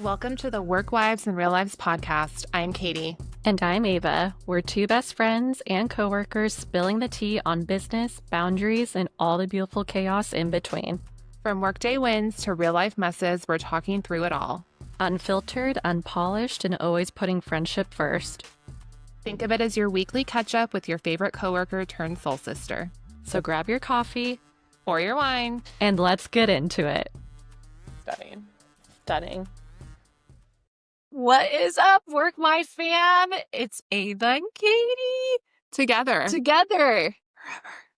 Welcome to the Work Wives and Real Lives podcast. I'm Katie. And I'm Ava. We're two best friends and coworkers spilling the tea on business, boundaries, and all the beautiful chaos in between. From workday wins to real life messes, we're talking through it all. Unfiltered, unpolished, and always putting friendship first. Think of it as your weekly catch up with your favorite coworker turned soul sister. So grab your coffee or your wine and let's get into it. Stunning. What is up, Work My Fam? It's Ava and Katie. Together.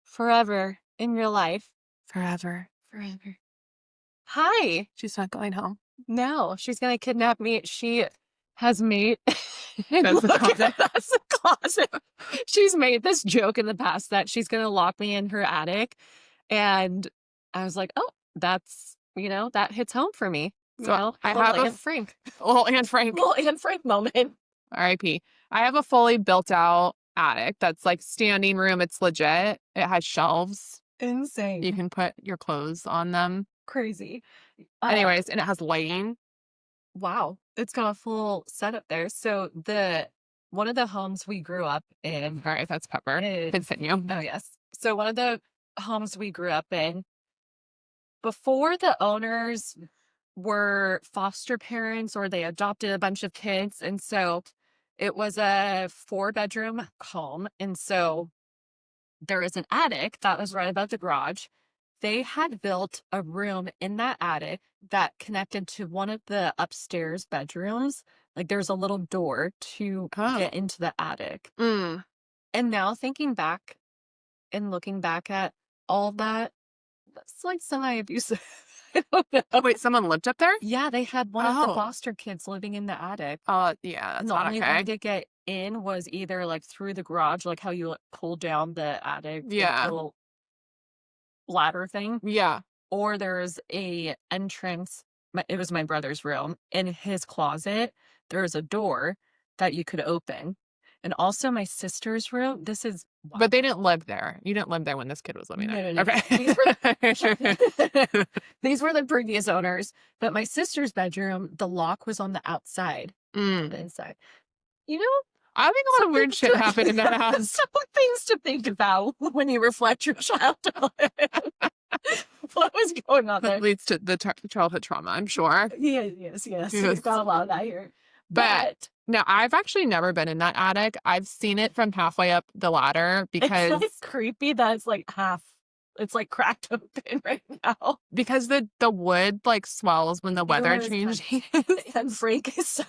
Forever. In real life. Forever. Hi. She's not going home. No, she's going to kidnap me. She has made... That's the closet. She's made this joke in the past that she's going to lock me in her attic. And I was like, oh, that's, that hits home for me. So I have a Frank. Little Anne Frank moment. R.I.P. I have a fully built out attic that's like standing room. It's legit. It has shelves. Insane. You can put your clothes on them. Crazy. Anyways, and it has lighting. Wow. It's got a full setup there. So one of the homes we grew up in. All right, that's Pepper. Continue. Oh, yes. So one of the homes we grew up in, before the owners were foster parents or they adopted a bunch of kids. And so it was a 4-bedroom home. And so there is an attic that was right above the garage. They had built a room in that attic that connected to one of the upstairs bedrooms. Like there's a little door to get into the attic. Mm. And now thinking back and looking back at all that, that's like semi-abusive. I don't know. Wait, someone lived up there? Yeah, they had one of the foster kids living in the attic. Yeah, that's and the not only okay. way to get in was either like through the garage, like how you like, pull down the attic, yeah, the little ladder thing. Yeah, or there's a entrance. It was my brother's room. In his closet, there's a door that you could open. And also my sister's room. This is... But they didn't live there. You didn't live there when this kid was living there. No. Okay. These were the previous owners. But my sister's bedroom, the lock was on the outside. The inside. I think a lot of weird shit happened in that house. Some things to think about when you reflect your childhood. What was going on there? That leads to the childhood trauma, I'm sure. Yes. We've got a lot of that here. But no, I've actually never been in that attic. I've seen it from halfway up the ladder because... It's creepy that it's like half... It's like cracked open right now. Because the wood like swells when the weather changes. And Frank is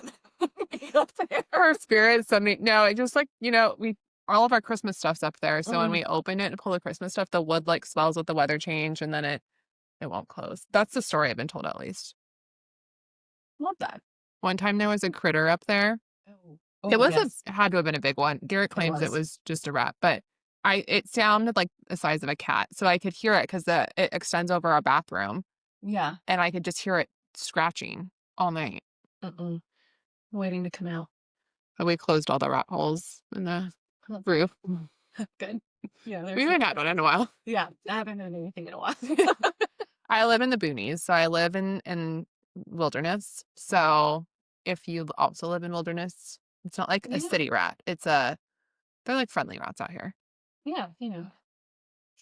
up there. Her spirit suddenly... No, it just like, all of our Christmas stuff's up there. So when we open it and pull the Christmas stuff, the wood like swells with the weather change and then it won't close. That's the story I've been told, at least. Love that. One time there was a critter up there. It had to have been a big one. Garrett claims it was just a rat, but it sounded like the size of a cat. So I could hear it because it extends over our bathroom. Yeah. And I could just hear it scratching all night. Waiting to come out. But we closed all the rat holes in the roof. Good. Yeah. We haven't had one in a while. Yeah. I haven't had anything in a while. I live in the boonies. So I live in wilderness. So if you also live in wilderness, it's not like a city rat. They're like friendly rats out here. Yeah,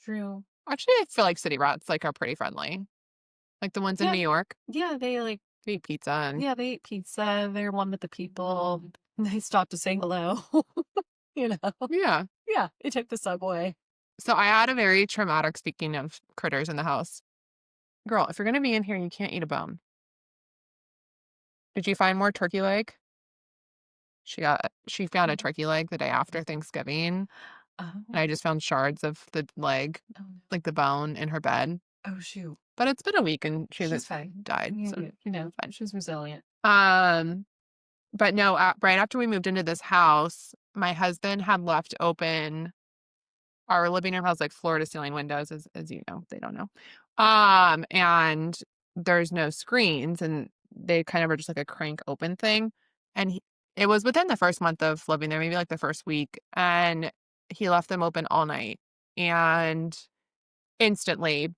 True. Actually, I feel like city rats are pretty friendly. Like the ones in New York. Yeah, they eat pizza. They eat pizza. They're one with the people. They stop to say hello. Yeah. Yeah, they took the subway. So I had a very traumatic, speaking of critters in the house. Girl, if you're going to be in here, you can't eat a bone. Did you find more turkey leg? She found a turkey leg the day after Thanksgiving. And I just found shards of the leg, like the bone, in her bed. Oh, shoot. But it's been a week and she's fine. Died. Yeah, so fine. She's resilient. But no, right after we moved into this house, my husband had left open. Our living room has like floor to ceiling windows, as you know. They don't know. And there's no screens, and they kind of are just like a crank open thing. And it was within the first month of living there, maybe like the first week, and he left them open all night, and instantly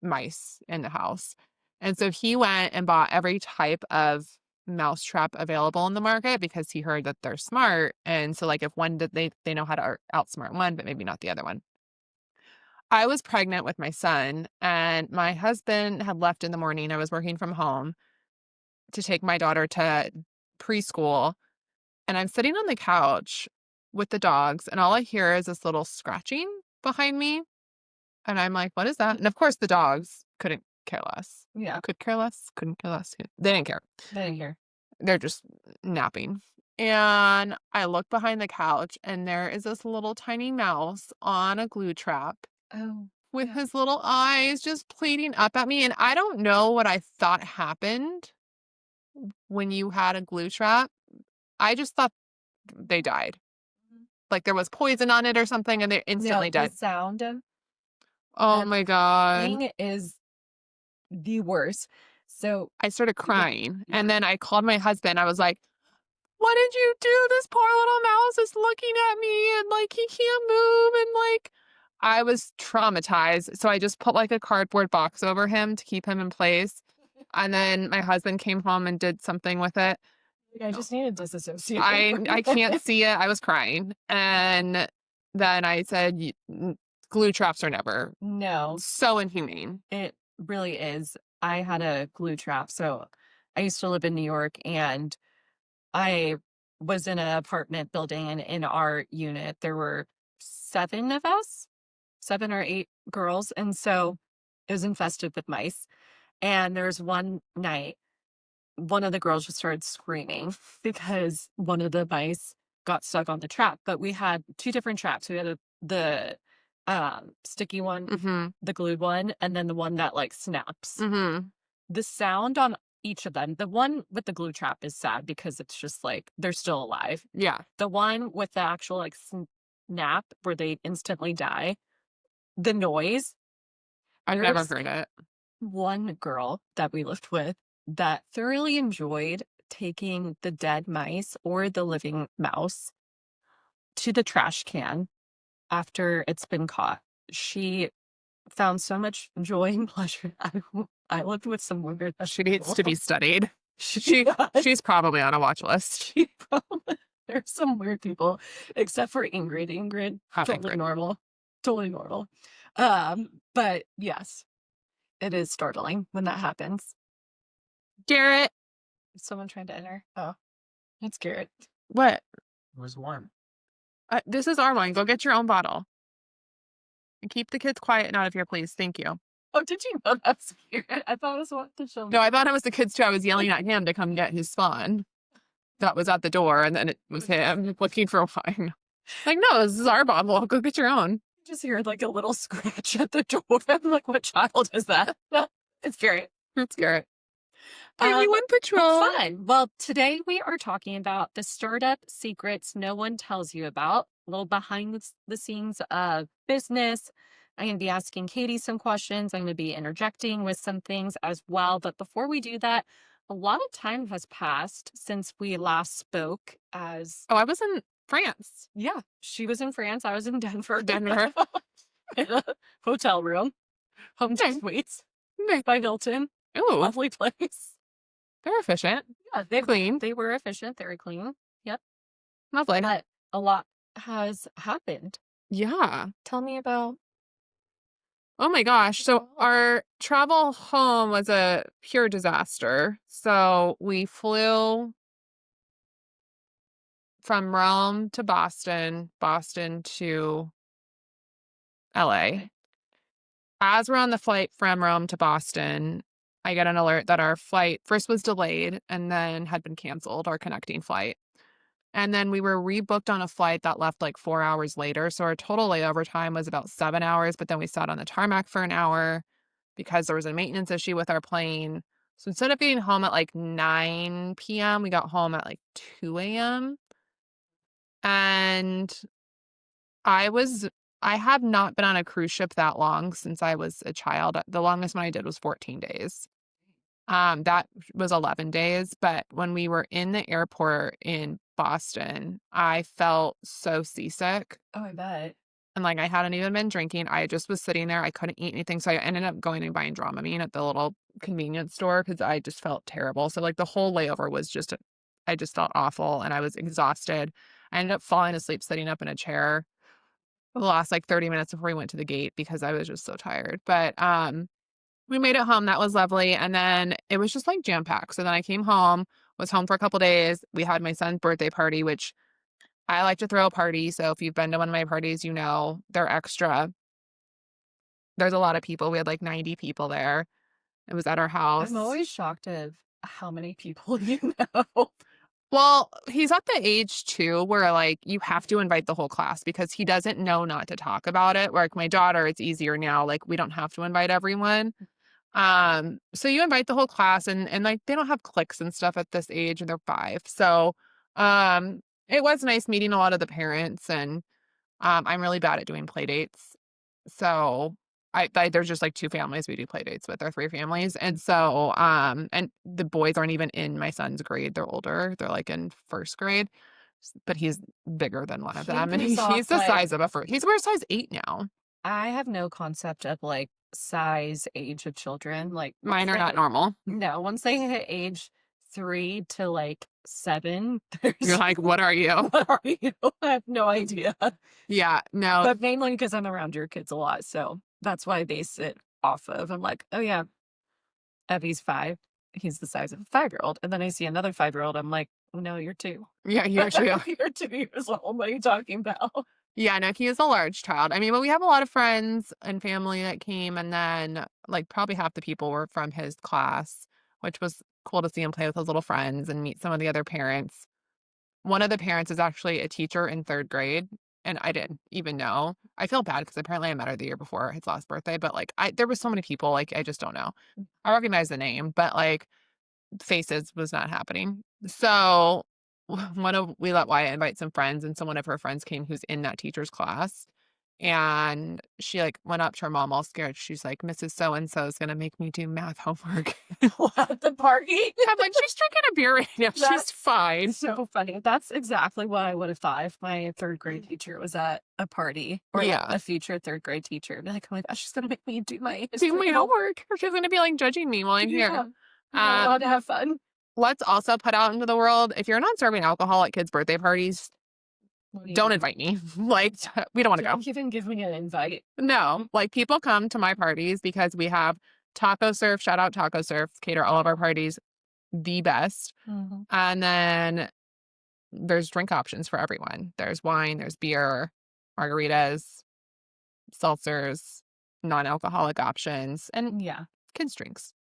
mice in the house. And so he went and bought every type of mousetrap available in the market because he heard that they're smart. And so, like, if one did, they know how to outsmart one, but maybe not the other one. I was pregnant with my son, and my husband had left in the morning. I was working from home to take my daughter to preschool, and I'm sitting on the couch with the dogs, and all I hear is this little scratching behind me. And I'm like, what is that? And of course, the dogs couldn't care less. Yeah. Could care less, couldn't care less. They didn't care. They didn't care. They're just napping. And I look behind the couch, and there is this little tiny mouse on a glue trap Oh. with Yeah. his little eyes just pleading up at me. And I don't know what I thought happened when you had a glue trap. I just thought they died. Like there was poison on it or something, and they're instantly The dead. sound of Oh them my God. thing is the worst. So I started crying. Yeah. And then I called my husband. I was like, what did you do? This poor little mouse is looking at me and like he can't move. And like I was traumatized. So I just put like a cardboard box over him to keep him in place. And then my husband came home and did something with it. I just need to disassociate. I can't see it. I was crying. And then I said, glue traps are never No, so inhumane. it really is. I had a glue trap. So I used to live in New York, and I was in an apartment building, and in our unit, there were 7 of us, 7 or 8 girls. And so it was infested with mice. And there was one night, one of the girls just started screaming because one of the mice got stuck on the trap. But we had 2 different traps. We had the sticky one, Mm-hmm. the glued one, and then the one that like snaps. Mm-hmm. The sound on each of them, the one with the glue trap is sad because it's just like they're still alive. Yeah. The one with the actual like snap where they instantly die, the noise. I've never There's heard it. one girl that we lived with that thoroughly enjoyed taking the dead mice or the living mouse to the trash can after it's been caught. She found so much joy and pleasure. I lived with some weird. She needs to be studied. She She's probably on a watch list. There's some weird people, except for Ingrid. Ingrid, totally normal, totally normal. But yes, it is startling when that happens. Garrett. Is someone trying to enter? Oh, it's Garrett. What? It was warm. This is our wine. Go get your own bottle. And keep the kids quiet and out of here, please. Thank you. Oh, did you know that's Garrett? I thought it was what to show me. No, I thought it was the kids too. I was yelling at him to come get his spawn. That was at the door, and then it was him looking for wine. Like, no, this is our bottle. Go get your own. Just hear like a little scratch at the door. I'm like, what child is that? It's Garrett. It's Garrett. Anyone patrol. Fun. Well, today we are talking about the startup secrets no one tells you about, a little behind the scenes of business. I'm going to be asking Katie some questions. I'm going to be interjecting with some things as well. But before we do that, a lot of time has passed since we last spoke as... Oh, I was in France. Yeah, she was in France. I was in Denver. Denver. In a hotel room. Home Suites by Hilton. Ooh, Lovely place. they're efficient. Yeah, they Clean. They were efficient. They were clean. Yep. Lovely. But a lot has happened. Yeah. Tell me about... Oh my gosh. So our travel home was a pure disaster. So we flew from Rome to Boston, Boston to LA. Okay. As we're on the flight from Rome to Boston, I get an alert that our flight first was delayed and then had been canceled, our connecting flight. And then we were rebooked on a flight that left like 4 hours later. So our total layover time was about 7 hours, but then we sat on the tarmac for an hour because there was a maintenance issue with our plane. So instead of being home at like 9 p.m., we got home at like 2 a.m. And I have not been on a cruise ship that long since I was a child. The longest one I did was 14 days. That was 11 days. But when we were in the airport in Boston, I felt so seasick. Oh, I bet. And like I hadn't even been drinking. I just was sitting there. I couldn't eat anything. So I ended up going and buying Dramamine at the little convenience store because I just felt terrible. So like the whole layover was just, I just felt awful and I was exhausted. I ended up falling asleep sitting up in a chair the last like 30 minutes before we went to the gate because I was just so tired. But we made it home. That was lovely. And then it was just like jam packed. So then I came home, was home for a couple days. We had my son's birthday party, which I like to throw a party. So if you've been to one of my parties, you know they're extra. There's a lot of people. We had like 90 people there. It was at our house. I'm always shocked at how many people you know. Well, he's at the age too where like you have to invite the whole class because he doesn't know not to talk about it. Like my daughter, it's easier now. Like we don't have to invite everyone. So you invite the whole class and like they don't have cliques and stuff at this age and they're 5. So it was nice meeting a lot of the parents and I'm really bad at doing play dates. So there's just like 2 families we do play dates with, or 3 families. And so and the boys aren't even in my son's grade. They're older. They're like in 1st grade. But he's bigger than one of them. And he's the size of a first. We're size 8 now. I have no concept of like size, age of children. Like Mine are not normal. No, once they hit age 3 to like 7, You're like, what are you? What are you? I have no idea. Yeah, no. But mainly because I'm around your kids a lot. So that's why I base it off of. I'm like, oh yeah, Evie's 5. He's the size of a 5-year-old. And then I see another 5-year-old. I'm like, oh no, you're 2. Yeah, you're 2. You're 2 years old. What are you talking about? Yeah, no, he is a large child. I mean, but we have a lot of friends and family that came, and then like probably half the people were from his class, which was cool to see him play with his little friends and meet some of the other parents. One of the parents is actually a teacher in 3rd grade, and I didn't even know. I feel bad because apparently I met her the year before his last birthday, but like there was so many people, like I just don't know. I recognize the name, but like faces was not happening. So we let Wyatt invite some friends, and some one of her friends came who's in that teacher's class. And she like went up to her mom all scared. She's like, Mrs. So-and-so is gonna make me do math homework. At the party? I'm like, she's drinking a beer right now. She's fine. So funny. That's exactly what I would have thought if my 3rd grade teacher was at a party or like a future 3rd grade teacher. Like, oh my gosh, she's gonna make me do my homework. She's gonna be like judging me while I'm here. Allowed to have fun. Let's also put out into the world, if you're not serving alcohol at kids' birthday parties, don't invite me. Like, we don't want to go. Don't even give me an invite. No, like people come to my parties because we have Taco Surf, shout out Taco Surf, cater all of our parties the best. Mm-hmm. And then there's drink options for everyone. There's wine, there's beer, margaritas, seltzers, non-alcoholic options, and kids' drinks.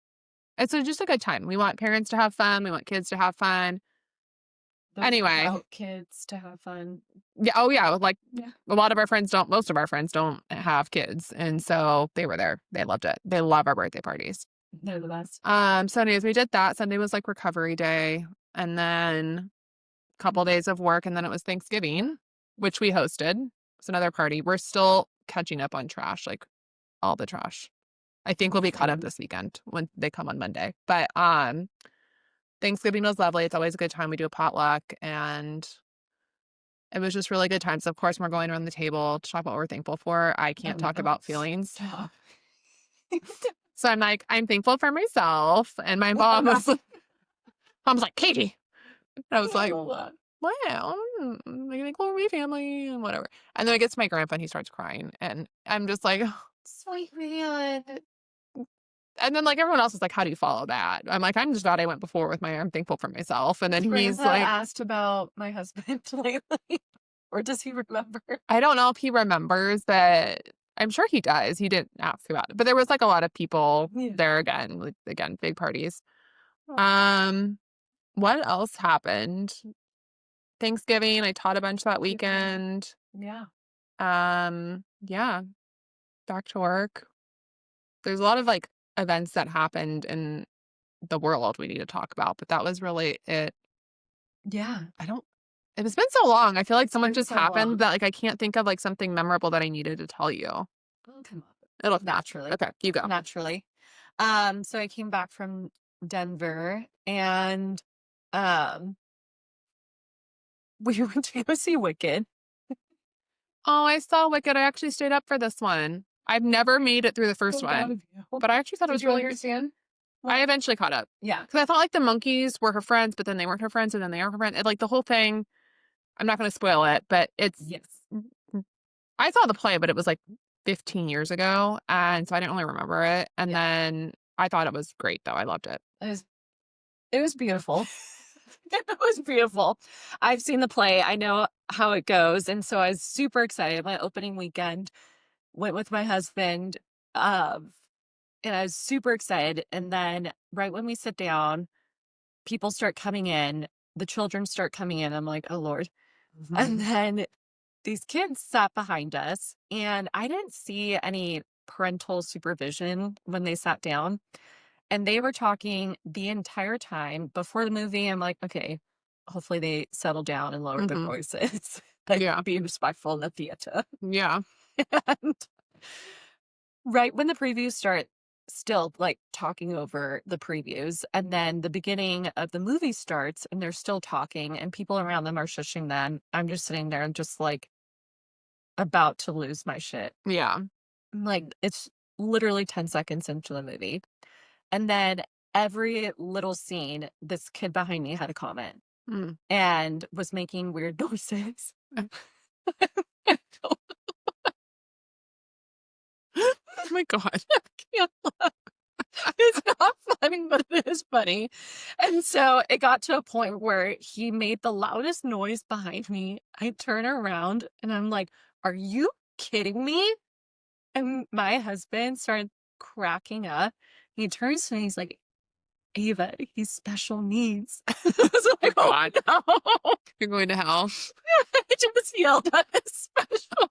It's just a good time. We want parents to have fun. We want kids to have fun. Anyway. Kids to have fun. Yeah. Oh, yeah. Like a lot of our friends don't, most of our friends don't have kids. And so they were there. They loved it. They love our birthday parties. They're the best. So anyways, we did that. Sunday was like recovery day. And then a couple days of work. And then it was Thanksgiving, which we hosted. It's another party. We're still catching up on trash, like all the trash. I think we'll be caught up this weekend when they come on Monday. But Thanksgiving was lovely. It's always a good time. We do a potluck, and it was just really good times. Of course, we're going around the table to talk about what we're thankful for. I can't talk about feelings. So I'm like, I'm thankful for myself. And my mom was like, Katie. And I was like, wow, I'm thankful for my family and whatever. And then it gets to my grandpa and he starts crying. And I'm just like, oh, sweet man. And then like everyone else is like, how do you follow that? I'm like, I'm just glad I went before with my I'm thankful for myself. And then he's like asked about my husband lately. Or does he remember? I don't know if he remembers, but I'm sure he does. He didn't ask about it. But there was like a lot of people there again, like again, big parties. What else happened? Thanksgiving, I taught a bunch that weekend. Yeah. Yeah. Back to work. There's a lot of like events that happened in the world we need to talk about, but that was really it. Yeah. It's been so long. I feel like someone just happened that like I can't think of like something memorable that I needed to tell you. It'll come up. It'll naturally. Okay, you go. Naturally. So I came back from Denver and we went to go see Wicked. Oh, I saw Wicked. I actually stayed up for this one. I've never made it through the first one, but I actually thought it was really understand? I eventually caught up. Yeah. Because I thought like the monkeys were her friends, but then they weren't her friends, and then they are her friends. Like the whole thing, I'm not going to spoil it, but it's. Yes. I saw the play, but it was like 15 years ago, and so I didn't really remember it. And then I thought it was great, though. I loved it. It was beautiful. It was beautiful. I've seen the play. I know how it goes, and so I was super excited. My opening weekend went with my husband, and I was super excited. And then right when we sit down, people start coming in. The children start coming in. I'm like, oh Lord. And then these kids sat behind us, and I didn't see any parental supervision when they sat down. And they were talking the entire time before the movie. I'm like, okay, hopefully they settle down and lower their voices. Like, be respectful in the theater. Yeah. And right when the previews start, still like talking over the previews. And then the beginning of the movie starts and they're still talking and people around them are shushing them. I'm just sitting there and just like about to lose my shit. Yeah. Like, it's literally 10 seconds into the movie. And then every little scene, this kid behind me had a comment and was making weird noises. Oh my God. It's not funny, but it is funny. And so it got to a point where he made the loudest noise behind me. I turn around and I'm like, are you kidding me? And my husband started cracking up. He turns to me, he's like, Ava, he's special needs. I was like, oh God. no. You're going to hell. I just yelled at his special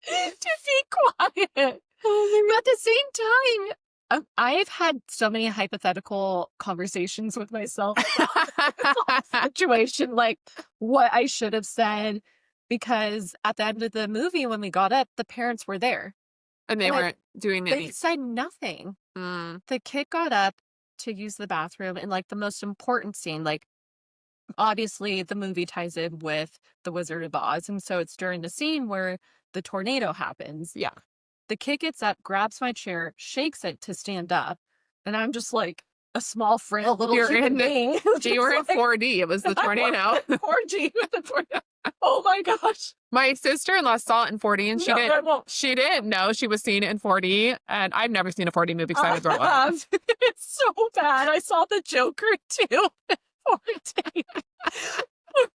to be quiet. But at the same time, I've had so many hypothetical conversations with myself about the situation, like what I should have said, because at the end of the movie, when we got up, the parents were there. And they weren't doing They anything. said nothing. The kid got up to use the bathroom, and like the most important scene, like obviously the movie ties in with The Wizard of Oz, and so it's during the scene where the tornado happens. Yeah. The kid gets up, grabs my chair, shakes it to stand up, and I'm just like a small, frail little human being. You were in 4D. It was the tornado. 4G with the tornado. Oh my gosh. My sister-in-law saw it in 4D, and she didn't know she was seeing it in 4D. And I've never seen a 4D movie because I would throw up. It's so bad. I saw the Joker too. 4D.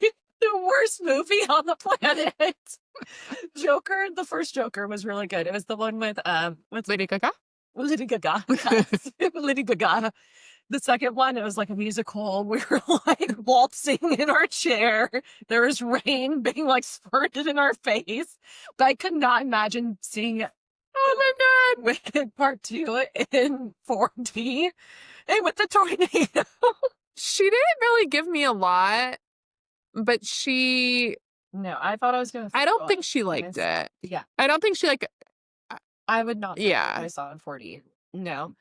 The worst movie on the planet. Joker, the first Joker was really good. It was the one with Lady Gaga? Lady Gaga. Yes. Lady Gaga. The second one, it was like a musical. We were like waltzing in our chair. There was rain being like spurted in our face. But I could not imagine seeing, oh my God, Wicked Part 2 in 4D and with the tornado. She didn't really give me a lot, but No, I thought I was going to. I don't think she liked it. Yeah. I don't think she I would not. Yeah. I saw in 4D. No.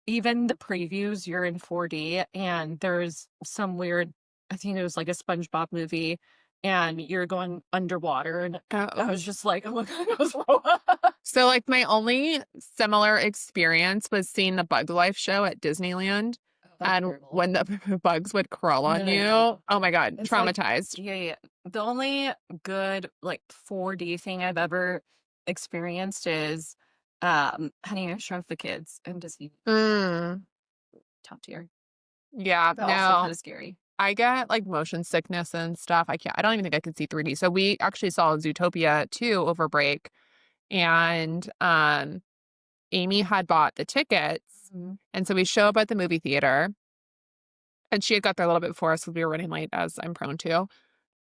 Even the previews, you're in 4D, and there's some weird, I think it was like a SpongeBob movie, and you're going underwater, and I was just like, oh my God, I was throw up. So like my only similar experience was seeing the Bug Life show at Disneyland. And when the bugs would crawl on you, oh my God, It's traumatized. Like, yeah. The only good like 4D thing I've ever experienced is Honey, I Shrunk the Kids and Disney. Top tier. Yeah, But also kind of scary. I get like motion sickness and stuff. I don't even think I could see 3D. So we actually saw Zootopia 2 over break, and Amy had bought the tickets. And so we show up at the movie theater, and she had got there a little bit before us because we were running late, as I'm prone to.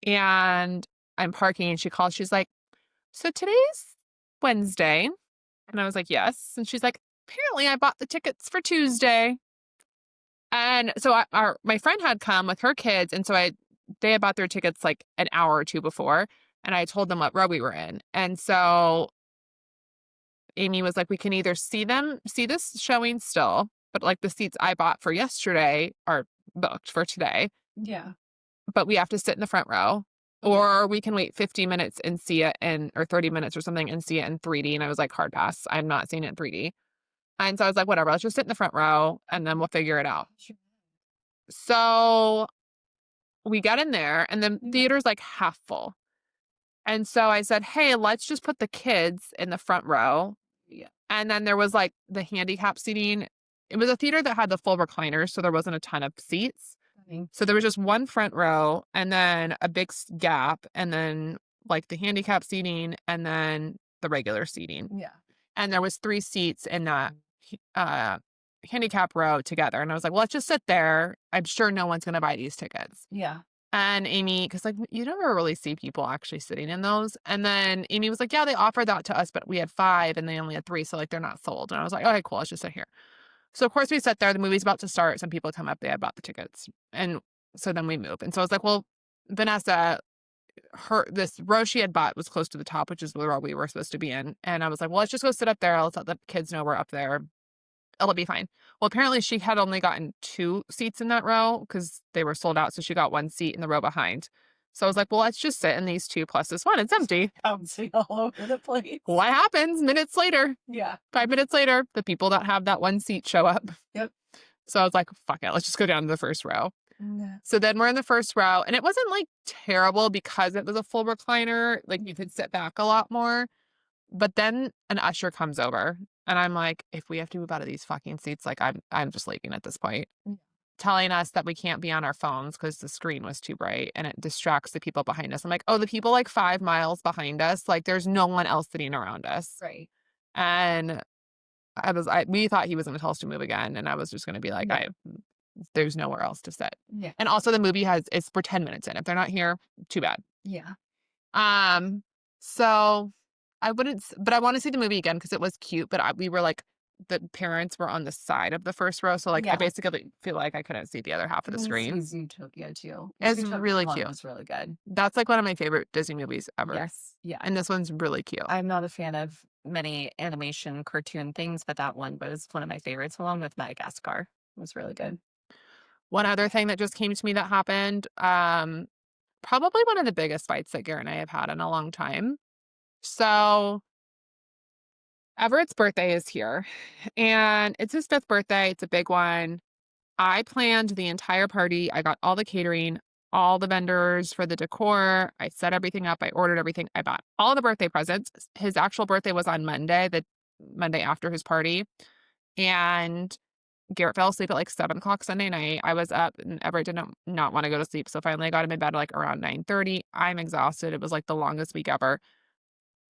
And I'm parking, and she calls. She's like, so today's Wednesday. And I was like, yes. And she's like, apparently I bought the tickets for Tuesday. And so my friend had come with her kids. And so they had bought their tickets like an hour or two before. And I told them what row we were in. And so Amy was like, we can either see this showing still, but like the seats I bought for yesterday are booked for today. Yeah. But we have to sit in the front row. or we can wait 50 minutes and see it or 30 minutes or something and see it in 3D. And I was like, hard pass. I'm not seeing it in 3D. And so I was like, whatever, let's just sit in the front row and then we'll figure it out. So we got in there and the theater's like half full. And so I said, hey, let's just put the kids in the front row. Yeah. And then there was like the handicap seating. It was a theater that had the full recliners, so there wasn't a ton of seats. So there was just one front row and then a big gap and then like the handicap seating and then the regular seating. Yeah. And there was 3 seats in that handicap row together. And I was like, well, let's just sit there. I'm sure no one's going to buy these tickets. Yeah. And Amy, because like you never really see people actually sitting in those. And then Amy was like, yeah, they offered that to us, but we had 5 and they only had 3. So like they're not sold. And I was like, okay, cool. Let's just sit here. So of course we sat there. The movie's about to start. Some people come up. They had bought the tickets. And so then we move. And so I was like, well, Vanessa, this row she had bought was close to the top, which is the row we were supposed to be in. And I was like, well, let's just go sit up there. Let's let the kids know we're up there. It'll be fine. Well, apparently she had only gotten 2 seats in that row because they were sold out. So she got 1 seat in the row behind. So I was like, well, let's just sit in these 2 plus this one. It's empty. Bouncing all over the place. What happens minutes later? Yeah. 5 minutes later, the people that have that 1 seat show up. Yep. So I was like, fuck it. Let's just go down to the first row. Yeah. So then we're in the first row and it wasn't like terrible because it was a full recliner. Like you could sit back a lot more. But then an usher comes over and I'm like, if we have to move out of these fucking seats, like I'm just leaving at this point. Telling us that we can't be on our phones because the screen was too bright and it distracts the people behind us. I'm like, oh, the people like 5 miles behind us, like there's no one else sitting around us. Right. And we thought he was going to tell us to move again. And I was just going to be like, there's nowhere else to sit. Yeah. And also the movie it's for 10 minutes in. If they're not here, too bad. Yeah. So but I want to see the movie again because it was cute, but we were like, the parents were on the side of the first row. So like, I basically feel like I couldn't see the other half of the screen. Zootopia too. It's really cute. It was really good. That's like one of my favorite Disney movies ever. Yes. Yeah. And this one's really cute. I'm not a fan of many animation cartoon things, but that one was one of my favorites along with Madagascar. It was really good. One other thing that just came to me that happened, probably one of the biggest fights that Garrett and I have had in a long time. So Everett's birthday is here and it's his 5th birthday. It's a big one. I planned the entire party. I got all the catering, all the vendors for the decor. I set everything up. I ordered everything. I bought all the birthday presents. His actual birthday was on Monday, the Monday after his party. And Garrett fell asleep at like 7:00 Sunday night. I was up and Everett did not want to go to sleep. So finally I got him in bed like around 9:30. I'm exhausted. It was like the longest week ever.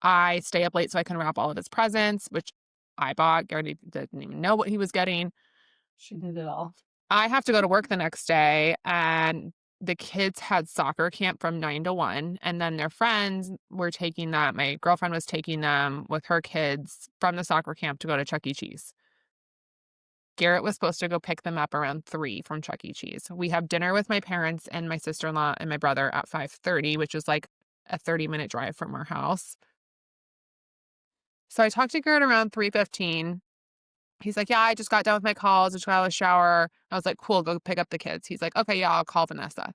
I stay up late so I can wrap all of his presents, which I bought. Garrett didn't even know what he was getting. She did it all. I have to go to work the next day and the kids had soccer camp from 9 to 1. And then their friends were taking them. My girlfriend was taking them with her kids from the soccer camp to go to Chuck E. Cheese. Garrett was supposed to go pick them up around 3 from Chuck E. Cheese. We have dinner with my parents and my sister-in-law and my brother at 5:30, which is like a 30-minute drive from our house. So I talked to Garrett around 3:15. He's like, yeah, I just got done with my calls. I just got out of the shower. I was like, cool, go pick up the kids. He's like, okay, yeah, I'll call Vanessa.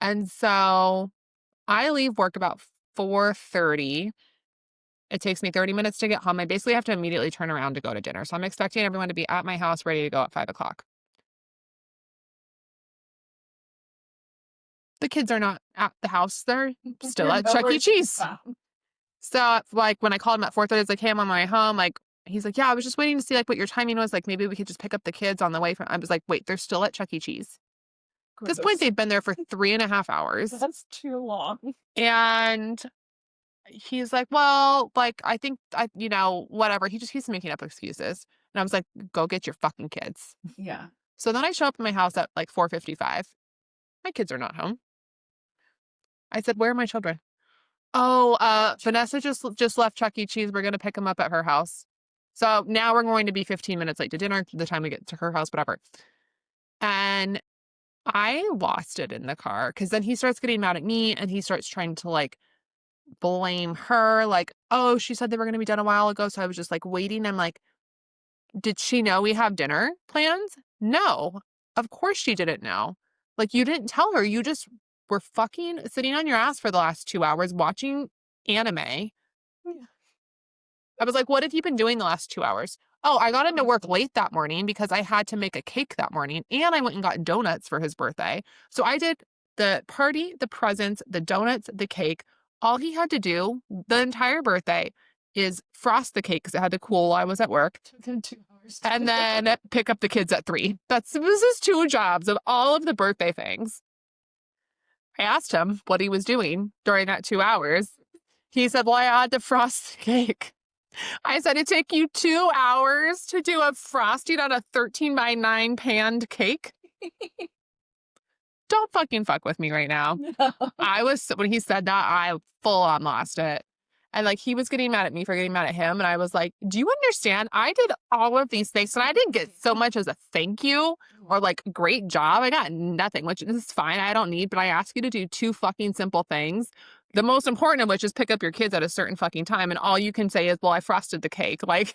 And so I leave work about 4:30. It takes me 30 minutes to get home. I basically have to immediately turn around to go to dinner. So I'm expecting everyone to be at my house ready to go at 5:00. The kids are not at the house. They're still at Chuck E. Cheese. So like when I called him at 4:30, it's like, hey, I'm on my way home. Like, he's like, yeah, I was just waiting to see like what your timing was. Like, maybe we could just pick up the kids on the way from. I was like, wait, they're still at Chuck E. Cheese. At this point, they've been there for 3.5 hours. That's too long. And he's like, well, like, I think whatever. He's making up excuses. And I was like, go get your fucking kids. Yeah. So then I show up at my house at like 4:55. My kids are not home. I said, where are my children? Oh, Vanessa just left Chuck E. Cheese. We're going to pick them up at her house. So now we're going to be 15 minutes late to dinner, the time we get to her house, whatever. And I lost it in the car because then he starts getting mad at me and he starts trying to like blame her. Like, oh, she said they were going to be done a while ago. So I was just like waiting. I'm like, did she know we have dinner plans? No, of course she didn't know. Like, you didn't tell her. You just were fucking sitting on your ass for the last 2 hours watching anime. Yeah. I was like, what have you been doing the last 2 hours? Oh, I got into work late that morning because I had to make a cake that morning, and I went and got donuts for his birthday. So I did the party, the presents, the donuts, the cake. All he had to do the entire birthday is frost the cake because it had to cool while I was at work, Took him 2 hours. and then pick up the kids at 3. This is 2 jobs of all of the birthday things. I asked him what he was doing during that 2 hours. He said, well, I had to frost the cake. I said, it took you 2 hours to do a frosting on a 13x9 panned cake? Don't fucking fuck with me right now. No. When he said that, I full on lost it. And like, he was getting mad at me for getting mad at him. And I was like, do you understand? I did all of these things and I didn't get so much as a thank you or like, great job. I got nothing, which is fine. I don't need, but I ask you to do 2 fucking simple things. The most important of which is pick up your kids at a certain fucking time. And all you can say is, well, I frosted the cake. Like,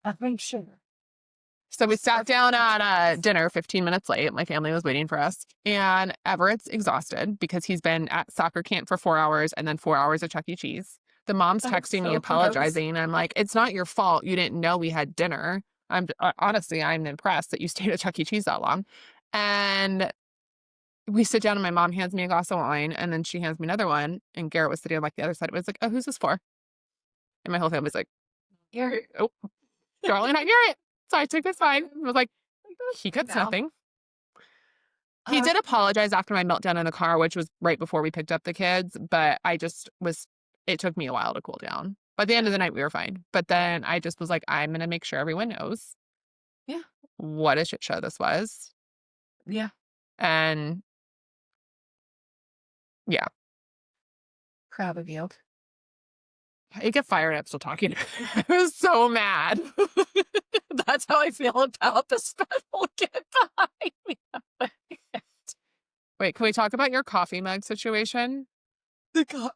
I'm sure. so we sat down at dinner 15 minutes late. My family was waiting for us. And Everett's exhausted because he's been at soccer camp for 4 hours and then 4 hours at Chuck E. Cheese. The mom's That's texting me so apologizing. I'm like, it's not your fault. You didn't know we had dinner. Honestly, I'm impressed that you stayed at Chuck E. Cheese that long. And we sit down and my mom hands me a glass of wine and then she hands me another one. And Garrett was sitting on like the other side. It was like, oh, who's this for? And my whole family's like, Garrett. oh, darling, not Garrett. So I took this wine. I was like, he gets nothing. He did apologize after my meltdown in the car, which was right before we picked up the kids. But it took me a while to cool down. By the end of the night, we were fine. But then I just was like, I'm going to make sure everyone knows. Yeah. What a shit show this was. Yeah. And yeah. Proud of you. I get fired up still talking. I was so mad. That's how I feel about the special get behind me. Wait, can we talk about your coffee mug situation? People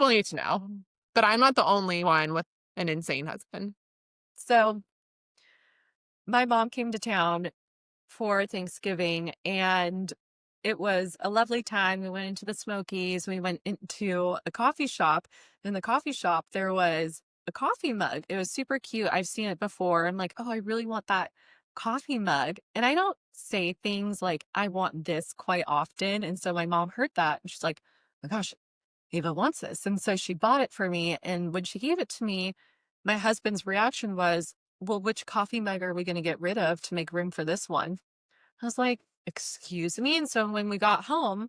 need to know that I'm not the only one with an insane husband. So my mom came to town for Thanksgiving and it was a lovely time. We went into the Smokies. We went into a coffee shop. In the coffee shop, there was a coffee mug. It was super cute. I've seen it before. I'm like, oh, I really want that coffee mug. And I don't say things like, I want this quite often. And so my mom heard that and she's like, oh my gosh, Ava wants this. And so she bought it for me. And when she gave it to me, my husband's reaction was, well, which coffee mug are we going to get rid of to make room for this one? I was like, excuse me. And so when we got home,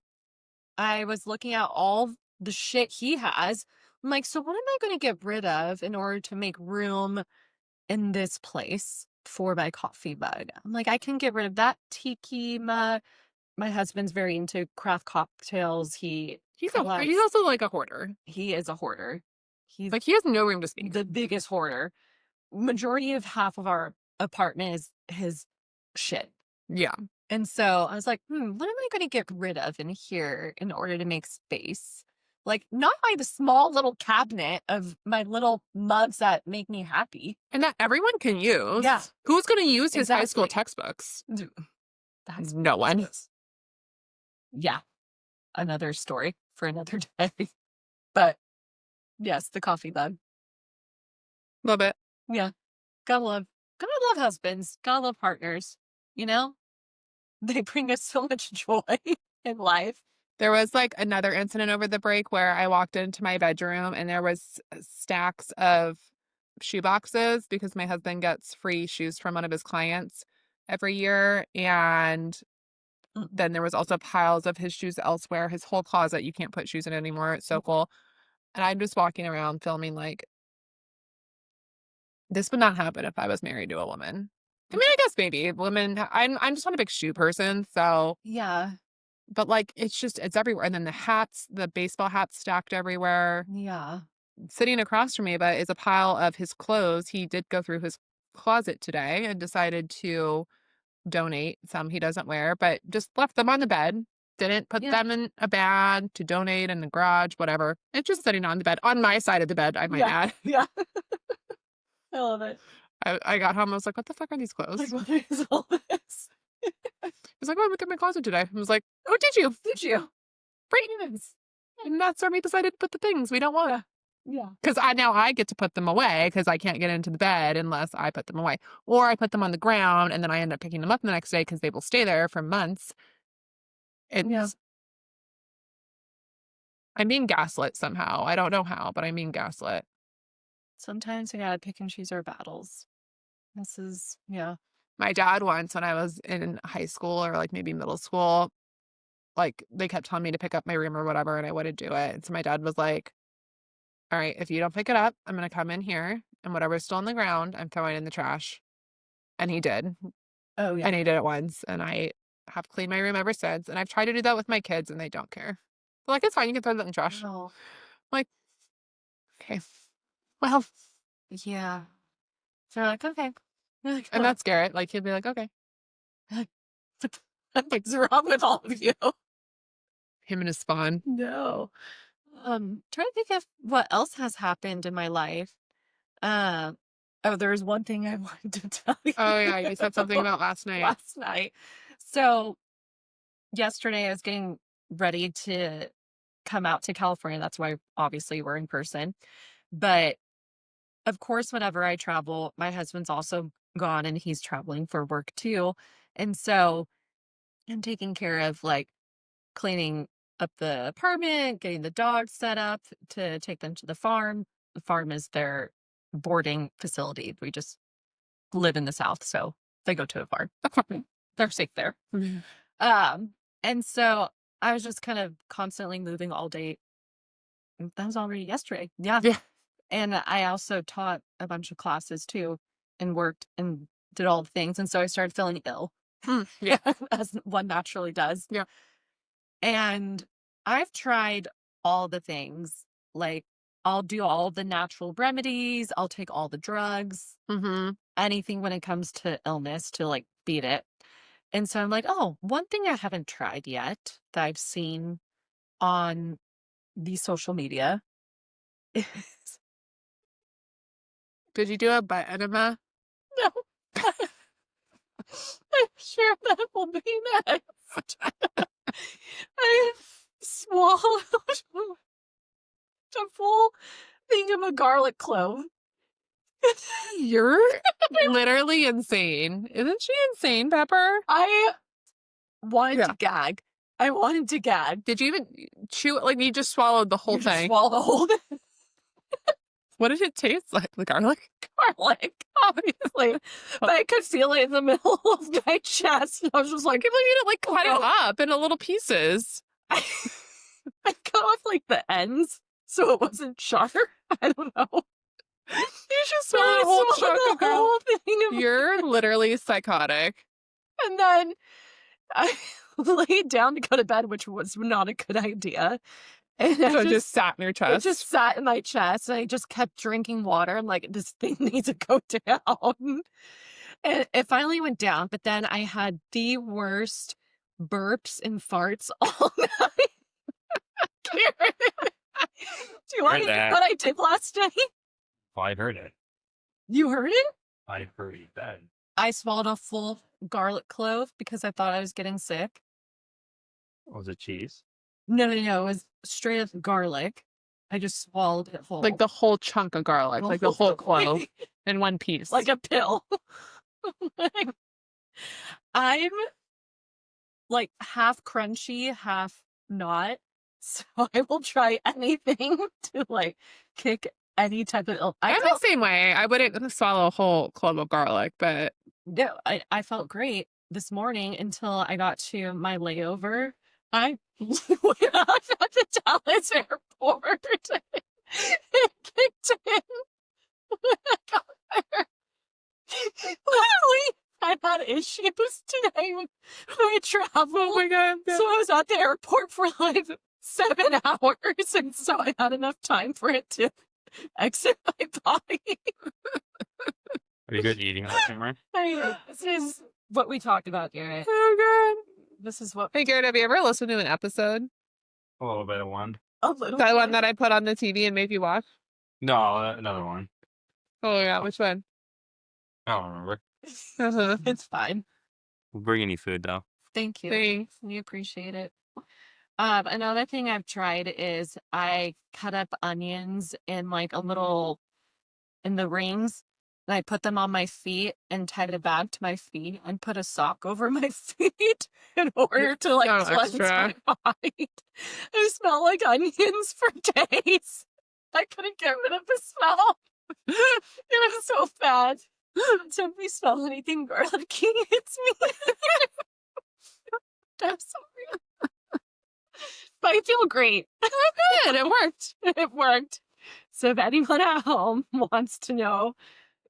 I was looking at all the shit he has. I'm like, so what am I going to get rid of in order to make room in this place for my coffee mug? I'm like, I can get rid of that tiki mug. My husband's very into craft cocktails. He's also like a hoarder. He is a hoarder. He's like, he has no room to speak. The biggest hoarder. Majority of half of our apartment is his shit. Yeah. And so I was like, what am I going to get rid of in here in order to make space? Like, not my small little cabinet of my little mugs that make me happy. And that everyone can use. Yeah. Who's going to use his high school Exactly. textbooks? That's No one. Yeah. Another story for another day. But yes, the coffee mug. Love it. Yeah. Gotta love husbands. Gotta love partners. You know? They bring us so much joy in life. There was like another incident over the break where I walked into my bedroom and there was stacks of shoe boxes because my husband gets free shoes from one of his clients every year. And then there was also piles of his shoes elsewhere. His whole closet, you can't put shoes in anymore. It's so cool. And I'm just walking around filming like, this would not happen if I was married to a woman. I mean, I guess maybe women. I'm just not a big shoe person, so Yeah. But like, it's everywhere. And then the hats, the baseball hats stacked everywhere. Yeah. Sitting across from me, but is a pile of his clothes. He did go through his closet today and decided to donate some he doesn't wear, but just left them on the bed. Didn't put them in a bag to donate in the garage, whatever. It's just sitting on the bed, on my side of the bed, I might add. Yeah. I love it. I got home, I was like, what the fuck are these clothes? Like, what is all this? He's like, oh, look at my closet today. I was like, oh, did you? Did you? Great. And that's where we decided to put the things we don't want. Yeah. Because now I get to put them away because I can't get into the bed unless I put them away. Or I put them on the ground and then I end up picking them up the next day because they will stay there for months. I'm being gaslit somehow. I don't know how, but I'm being gaslit. Sometimes we gotta pick and choose our battles. This is, My dad once, when I was in high school or like maybe middle school, like they kept telling me to pick up my room or whatever, and I wouldn't do it. And so my dad was like, all right, if you don't pick it up, I'm going to come in here and whatever's still on the ground, I'm throwing in the trash. And he did. Oh, yeah. And he did it once. And I have cleaned my room ever since. And I've tried to do that with my kids and they don't care. They're like, it's fine. You can throw that in the trash. Oh. I'm like, okay. Well. Yeah. So they're like, okay. Like, and that's Garrett. Like, he'll be like, okay. What's wrong with all of you? Him and his spawn. No. Trying to think of what else has happened in my life. There's one thing I wanted to tell you. Oh, yeah. You said something about last night. So yesterday I was getting ready to come out to California. That's why obviously we're in person. But of course, whenever I travel, my husband's also gone and he's traveling for work too. And so I'm taking care of like cleaning up the apartment, getting the dogs set up to take them to the farm. The farm is their boarding facility. We just live in the South, so they go to a farm. They're safe there. Mm-hmm. And so I was just kind of constantly moving all day. That was already yesterday. Yeah. And I also taught a bunch of classes too and worked and did all the things. And so I started feeling ill. Yeah. As one naturally does. Yeah. And I've tried all the things. Like, I'll do all the natural remedies. I'll take all the drugs. Mm-hmm. Anything when it comes to illness to like beat it. And so I'm like, oh, one thing I haven't tried yet that I've seen on the social media is... Did you do a butt enema? No. I'm sure that will be next. I swallowed a full thing of a garlic clove. You're literally insane. Isn't she insane, Pepper? I wanted to gag. Did you even chew it? Like, you just swallowed the whole thing? Swallow the whole thing. What did it taste like? The garlic? Garlic, obviously. But I could feel it in the middle of my chest. And I was just like, People need to like cut it up into little pieces. I cut off like the ends so it wasn't sharp. I don't know. You just swallowed a whole chunk of garlic. You're literally psychotic. And then I laid down to go to bed, which was not a good idea. And So it just sat in your chest. It just sat in my chest, and I just kept drinking water. I'm like, this thing needs to go down. And it finally went down, but then I had the worst burps and farts all night. Karen, do you want to know what I did last night? Oh, I heard it. You heard it? I heard that. I swallowed a full garlic clove because I thought I was getting sick. Was it cheese? No. It was straight up garlic. I just swallowed it whole. Like the whole chunk of garlic, like the whole clove in one piece. Like a pill. I'm like half crunchy, half not. So I will try anything to like kick any type of I'm the same way. I wouldn't swallow a whole clove of garlic, but no, I felt great this morning until I got to my layover. I went out at the Dallas airport and kicked in when I got there. Literally, I had issues today with my travel. oh my God. So I was at the airport for like 7 hours, and so I had enough time for it to exit my body. Are you good eating that anymore? This is what we talked about, Garrett. Oh God. This is what... Hey Garrett, have you ever listened to an episode? A little bit of one. A little That bit. one that I put on the TV and made you watch? No, another one. Oh yeah, which one? I don't remember. Uh-huh. It's fine. We'll bring any food though. Thank you. Thanks. We appreciate it. Another thing I've tried is I cut up onions in like a little in the rings, and I put them on my feet and tied a bag to my feet and put a sock over my feet in order to like No cleanse extra. my mind. I smell like onions for days. I couldn't get rid of the smell. It was so bad. So if you smell anything garlicky, it's me. I'm sorry. But I feel great. Good. It worked. It worked. So if anyone at home wants to know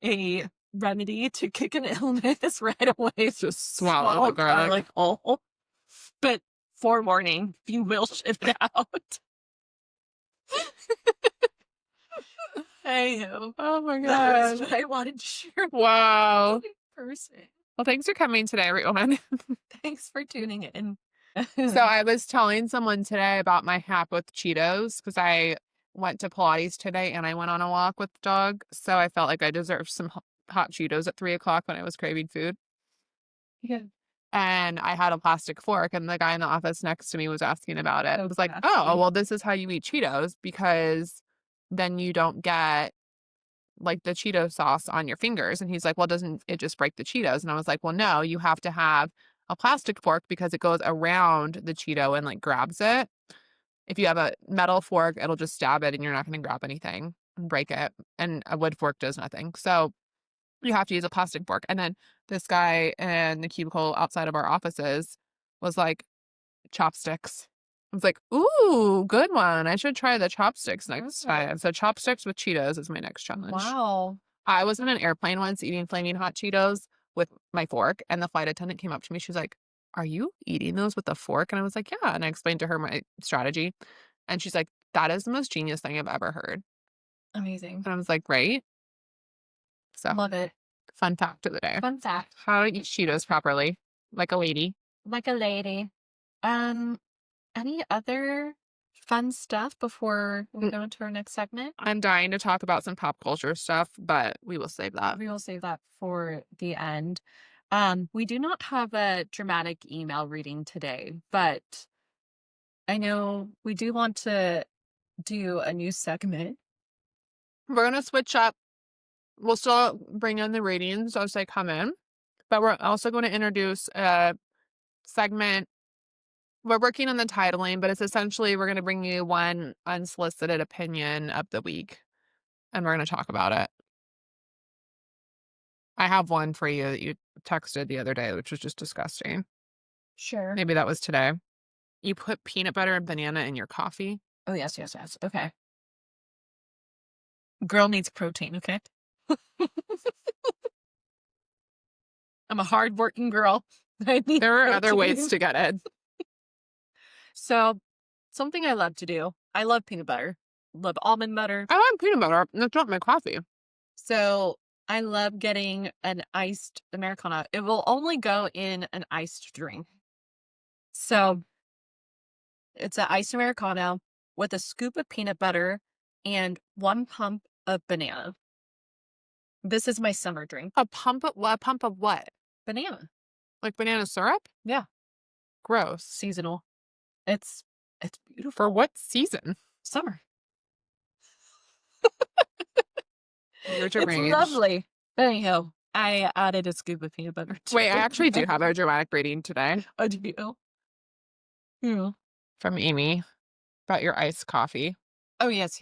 a remedy to kick an illness right away, Just swallow the garlic. whole. But forewarning, you will shit it out. Anywho, Oh my that's god. what I wanted to share with Wow. you in person. Well, thanks for coming today, everyone. Thanks for tuning in. So I was telling someone today about my hap with Cheetos because I went to Pilates today and I went on a walk with the dog. So I felt like I deserved some hot Cheetos at 3 o'clock when I was craving food. Yeah. And I had a plastic fork, and the guy in the office next to me was asking about it. I So was like, classy. oh, well, this is how you eat Cheetos because then you don't get like the Cheeto sauce on your fingers. And he's like, well, doesn't it just break the Cheetos? And I was like, well, no, you have to have a plastic fork because it goes around the Cheeto and like grabs it. If you have a metal fork, it'll just stab it and you're not going to grab anything and break it. And a wood fork does nothing. So you have to use a plastic fork. And then this guy in the cubicle outside of our offices was like, chopsticks. I was like, ooh, good one. I should try the chopsticks next time. So chopsticks with Cheetos is my next challenge. Wow. I was in an airplane once eating flaming hot Cheetos with my fork, and the flight attendant came up to me. She was like, are you eating those with a fork? And I was like, yeah. And I explained to her my strategy. And she's like, that is the most genius thing I've ever heard. Amazing. And I was like, right? So Love it. fun fact of the day. Fun fact. How to eat Cheetos properly, like a lady. Like a lady. Any other fun stuff before we go into our next segment? I'm dying to talk about some pop culture stuff, but we will save that. We will save that for the end. We do not have a dramatic email reading today, but I know we do want to do a new segment. We're going to switch up. We'll still bring in the ratings as they come in, but we're also going to introduce a segment. We're working on the titling, but it's essentially we're going to bring you one unsolicited opinion of the week, and we're going to talk about it. I have one for you that you texted the other day, which was just disgusting. Sure. Maybe that was today. You put peanut butter and banana in your coffee. Oh, yes. Okay. Girl needs protein, okay? I'm a hardworking girl. I need There are other ways protein. to get it. So, something I love to do. I love peanut butter. Love almond butter. I like peanut butter. That's not my coffee. So, I love getting an iced Americano. It will only go in an iced drink. So, it's an iced Americano with a scoop of peanut butter and 1 pump of banana. This is my summer drink. A pump of what? Banana. Like banana syrup? Yeah. Gross. Seasonal. It's beautiful. For what season? Summer. You're It's deranged. lovely. Anyhow, I added a scoop of peanut butter too. Wait, I actually do have a dramatic reading today Oh, do you? Yeah. from Amy about your iced coffee. Oh, yes.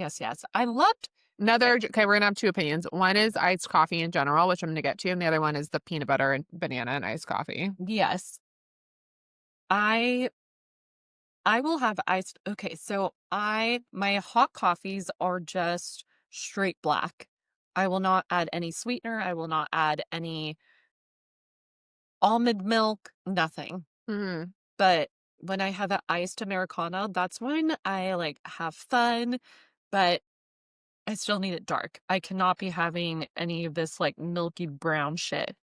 I loved Okay, we're gonna have two opinions. One is iced coffee in general, which I'm gonna get to, and the other one is the peanut butter and banana and iced coffee. yes. I will have iced. Okay, so my hot coffees are just straight black. I will not add any sweetener. I will not add any almond milk, nothing. Mm-hmm. But when I have an iced Americano, that's when I like have fun, but I still need it dark. I cannot be having any of this like milky brown shit.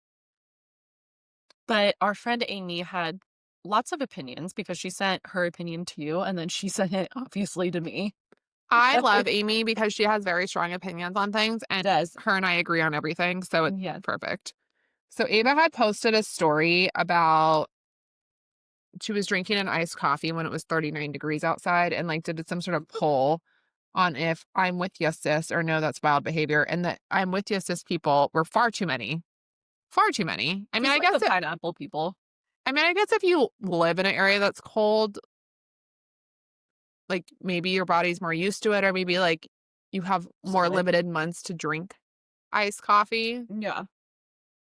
But our friend Amy had lots of opinions because she sent her opinion to you and then she sent it obviously to me. I love Amy because she has very strong opinions on things, and Does. her and I agree on everything, so it's Yeah. perfect. So Ava had posted a story about she was drinking an iced coffee when it was 39 degrees outside and like did some sort of poll on if I'm with you, sis, or no, that's wild behavior. And that I'm with you, sis people were far too many. Far too many. I mean, Just I like guess the pineapple people. I mean, I guess if you live in an area that's cold, like maybe your body's more used to it, or maybe like you have more Solid. limited months to drink iced coffee. Yeah.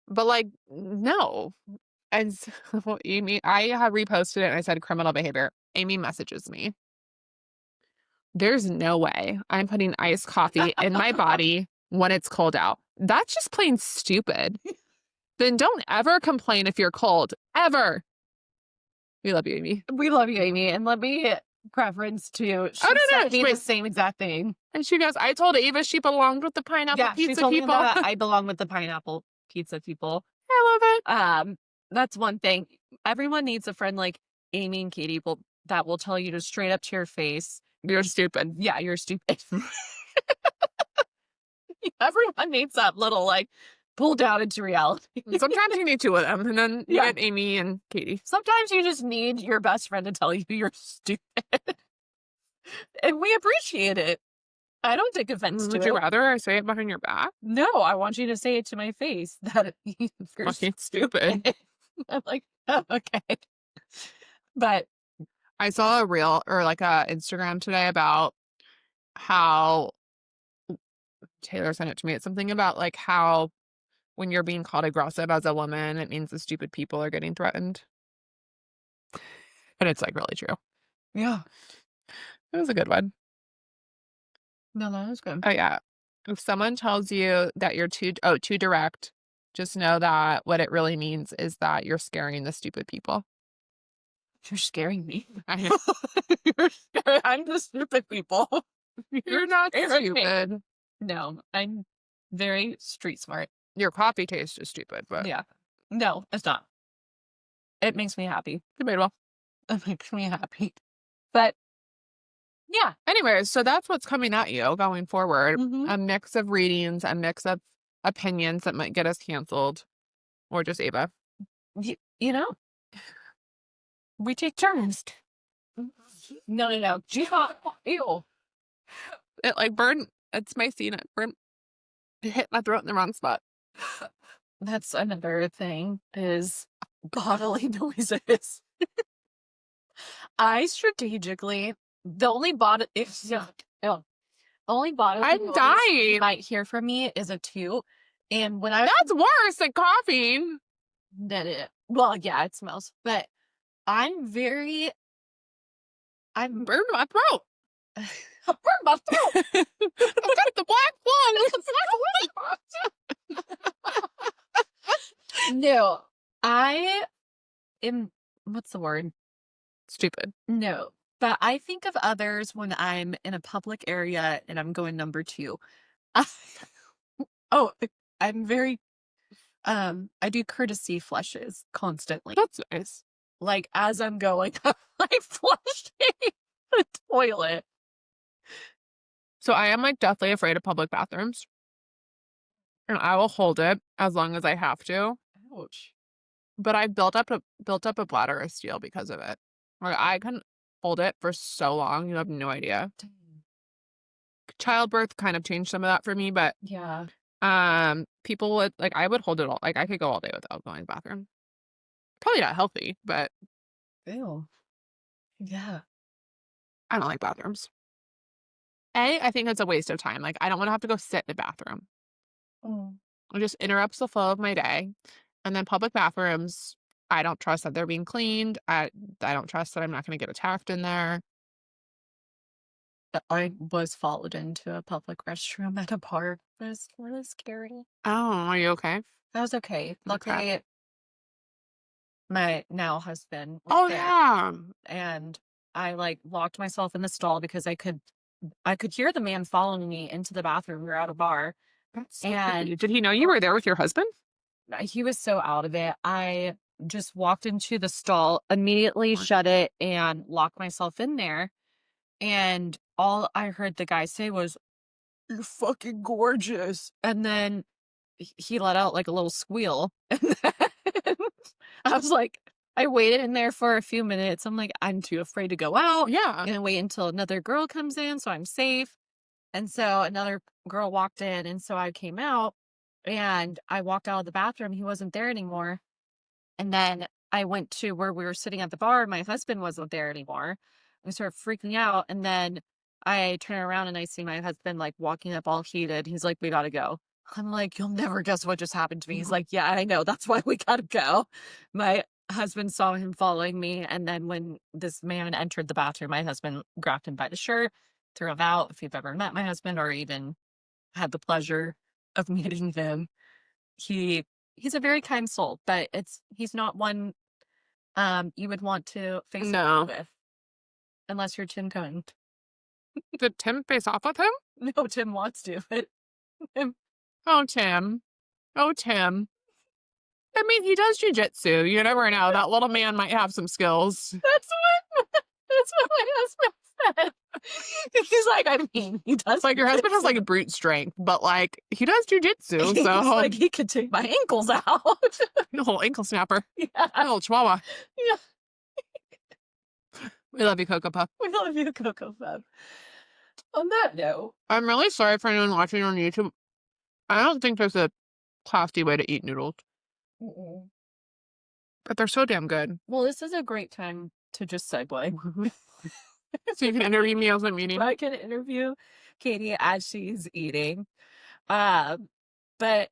But like, no. And so Amy, I have reposted it and I said criminal behavior. Amy messages me. There's no way I'm putting iced coffee in my body when it's cold out. That's just plain stupid. Then don't ever complain if you're cold. Ever. We love you, Amy. We love you, Amy. And let me preference to she sent me the same exact thing. And she goes, I told Ava she belonged with the pineapple She pizza told people. me that I belong with the pineapple pizza people. I love it. That's one thing. Everyone needs a friend like Amy and Katie that will tell you to straight up to your face, You're stupid. yeah, you're stupid. Everyone needs that little like pull down into reality. Sometimes you need two of them, and then you Yeah. get Amy and Katie. Sometimes you just need your best friend to tell you you're stupid. And we appreciate it. I don't take offense to Would it. you rather I say it behind your back? No, I want you to say it to my face that you're Fucking stupid. I'm like, oh, okay. But I saw a reel or like a Instagram today about how Taylor sent it to me. It's something about like how when you're being called aggressive as a woman, it means the stupid people are getting threatened. And it's like really true. yeah, It was a good one. no, that was good. Oh yeah. If someone tells you that you're too direct, just know that what it really means is that you're scaring the stupid people. You're scaring me. I know. I'm the stupid people. You're not scaring me. stupid. No, I'm very street smart. Your coffee taste is stupid, but Yeah. No, it's not. It makes me happy. debatable. It makes me happy. But yeah. Anyways, so that's what's coming at you going forward. Mhm. A mix of readings, a mix of opinions that might get us canceled, or just Ava. You know, we take turns. No. Ew. It like burned. It's spicy and it burned. It hit my throat in the wrong spot. That's another thing is bodily noises. I strategically the only bodily I'm noise dying. you might hear from me is a toot. And when I That's worse than coughing. well, yeah, it smells. But I'm burned my throat. I burned my throat. I've got the black lung. No, I am. What's the word? Stupid. No, but I think of others when I'm in a public area and I'm going number 2. I'm very. I do courtesy flushes constantly. That's nice. Like as I'm going, I flush the toilet. So I am like deathly afraid of public bathrooms. And I will hold it as long as I have to. Ouch. But I've built up a bladder of steel because of it. Like I can hold it for so long, you have no idea. Childbirth kind of changed some of that for me, but Yeah. people would like I would hold it all like I could go all day without going to the bathroom. Probably not healthy, but Ew. Yeah. I don't like bathrooms. I think it's a waste of time. Like I don't want to have to go sit in the bathroom. It just interrupts the flow of my day. And then public bathrooms, I don't trust that they're being cleaned. I don't trust that I'm not going to get attacked in there. I was followed into a public restroom at a park. It was really scary. Oh, are you okay? That was okay. Luckily, my now husband was Oh there, yeah. and I like locked myself in the stall because I could hear the man following me into the bathroom. We were at a bar. That's so And- creepy. Did he know you were there with your husband? He was so out of it. I just walked into the stall, immediately shut it, and locked myself in there. And all I heard the guy say was, "You're fucking gorgeous." And then he let out like a little squeal. And then I was like, I waited in there for a few minutes. I'm like, I'm too afraid to go out. Yeah. I'm gonna wait until another girl comes in so I'm safe. And so another girl walked in, and so I came out and I walked out of the bathroom. He wasn't there anymore. And then I went to where we were sitting at the bar. My husband wasn't there anymore. I started freaking out. And then I turn around and I see my husband like walking up all heated. He's like, we gotta go. I'm like, you'll never guess what just happened to me. He's like, yeah, I know. That's why we gotta go. My husband saw him following me. And then when this man entered the bathroom, my husband grabbed him by the shirt, threw him out. If you've ever met my husband or even had the pleasure of meeting him, he's a very kind soul, but he's not one you would want to face off with unless you're Tim Cohen. Did Tim face off with him? No, Tim wants to, but Oh, Tim. Oh, Tim. I mean, he does jujitsu. You never know. That little man might have some skills. that's what my husband said. He's like, I mean, he does. Like, your husband has like brute strength, but like, he does jujitsu. He's So, like, he could take my ankles out. a little ankle snapper. Yeah. A little chihuahua. Yeah. We love you, Cocoa Puff. We love you, Cocoa Puff. On that note, I'm really sorry for anyone watching on YouTube. I don't think there's a classy way to eat noodles, but they're so damn good. well, this is a great time to just segue. So you can interview me as I'm eating. I can interview Katie as she's eating. But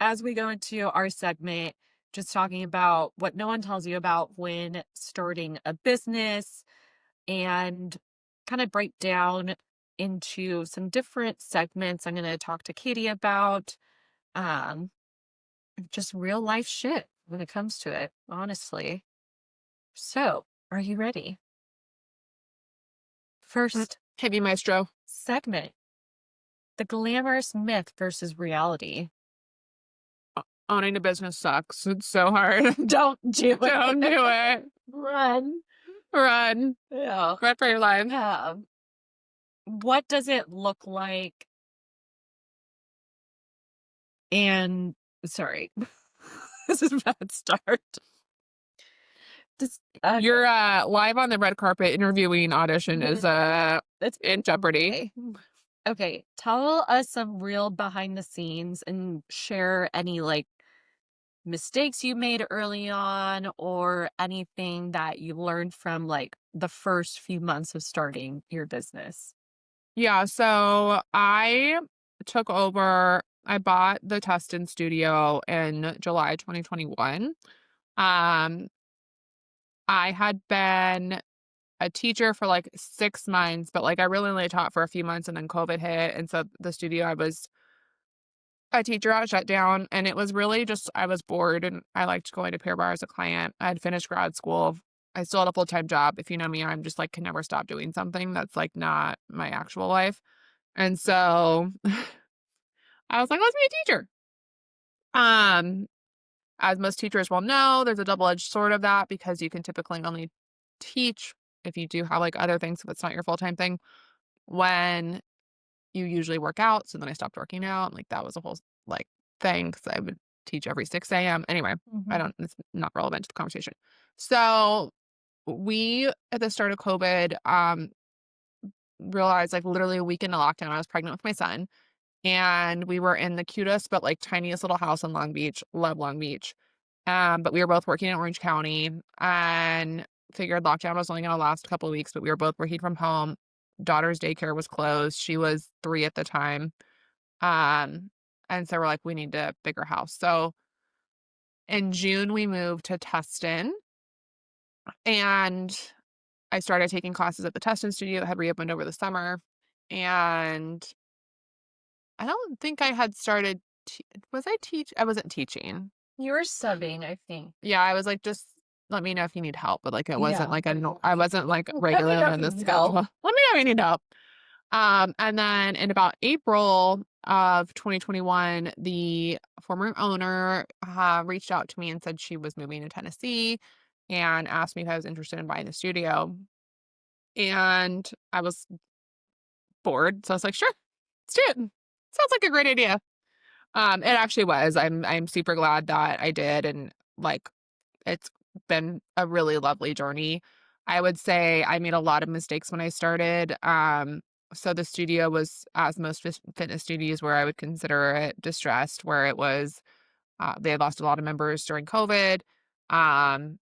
as we go into our segment, just talking about what no one tells you about when starting a business and kind of break down into some different segments I'm going to talk to Katie about. Just real life shit when it comes to it, honestly. So, are you ready? First Heavy maestro. segment, the glamorous myth versus reality. Owning a business sucks. It's so hard. Don't do it. Don't do it. Run. Run. Yeah. Run for your life. What does it look like? And sorry, this is a bad start. Your live on the red carpet interviewing audition is It's in jeopardy. Okay, tell us some real behind the scenes and share any like mistakes you made early on or anything that you learned from like the first few months of starting your business. Yeah, so I took over. I bought the Tustin studio in July 2021. I had been a teacher for like 6 months, but like I really only taught for a few months and then COVID hit. And so the studio I was a teacher at shut down, and it was really just, I was bored and I liked going to Pear Bar as a client. I had finished grad school. I still had a full-time job. If you know me, I'm just like can never stop doing something that's like not my actual life. And so I was like, let's be a teacher. As most teachers will know, there's a double-edged sword of that because you can typically only teach if you do have like other things, if it's not your full-time thing, when you usually work out. So then I stopped working out. And like that was a whole like thing because I would teach every 6 a.m. Anyway, it's not relevant to the conversation. So we, at the start of COVID, realized like literally a week into lockdown, I was pregnant with my son. And we were in the cutest but like tiniest little house in Long Beach. Love Long Beach. But we were both working in Orange County and figured lockdown was only going to last a couple of weeks, but we were both working from home. Daughter's daycare was closed. She was 3 at the time. And so we're like, we need a bigger house. So in June, we moved to Tustin. And I started taking classes at the Tustin studio that had reopened over the summer. And I don't think I had started. I wasn't teaching. You were subbing, I think. Yeah, I was like, just let me know if you need help. But like, it wasn't like I wasn't like Let me regular know in if the you need schedule. help. Let me know if you need help. And then in about April of 2021, the former owner reached out to me and said she was moving to Tennessee and asked me if I was interested in buying the studio. And I was bored, so I was like, sure, let's do it. Sounds like a great idea. It actually was. I'm super glad that I did, and like it's been a really lovely journey. I would say I made a lot of mistakes when I started. So the studio was, as most fitness studios, where I would consider it distressed, where it was, they had lost a lot of members during COVID. Um,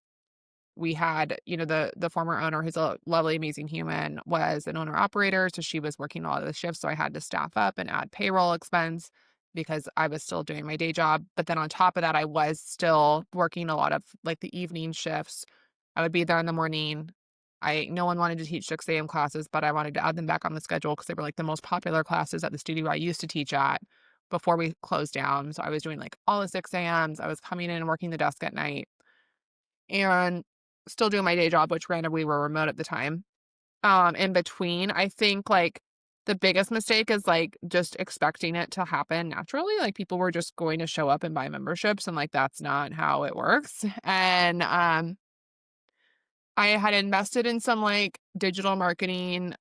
we had, the former owner, who's a lovely, amazing human, was an owner operator. So she was working a lot of the shifts. So I had to staff up and add payroll expense because I was still doing my day job. But then on top of that, I was still working a lot of like the evening shifts. I would be there in the morning. No one wanted to teach 6 a.m. classes, but I wanted to add them back on the schedule because they were like the most popular classes at the studio I used to teach at before we closed down. So I was doing like all the 6 a.m.s. I was coming in and working the desk at night and still doing my day job, which granted we were remote at the time. In between, I think like the biggest mistake is like just expecting it to happen naturally. Like people were just going to show up and buy memberships, and like that's not how it works. And I had invested in some like digital marketing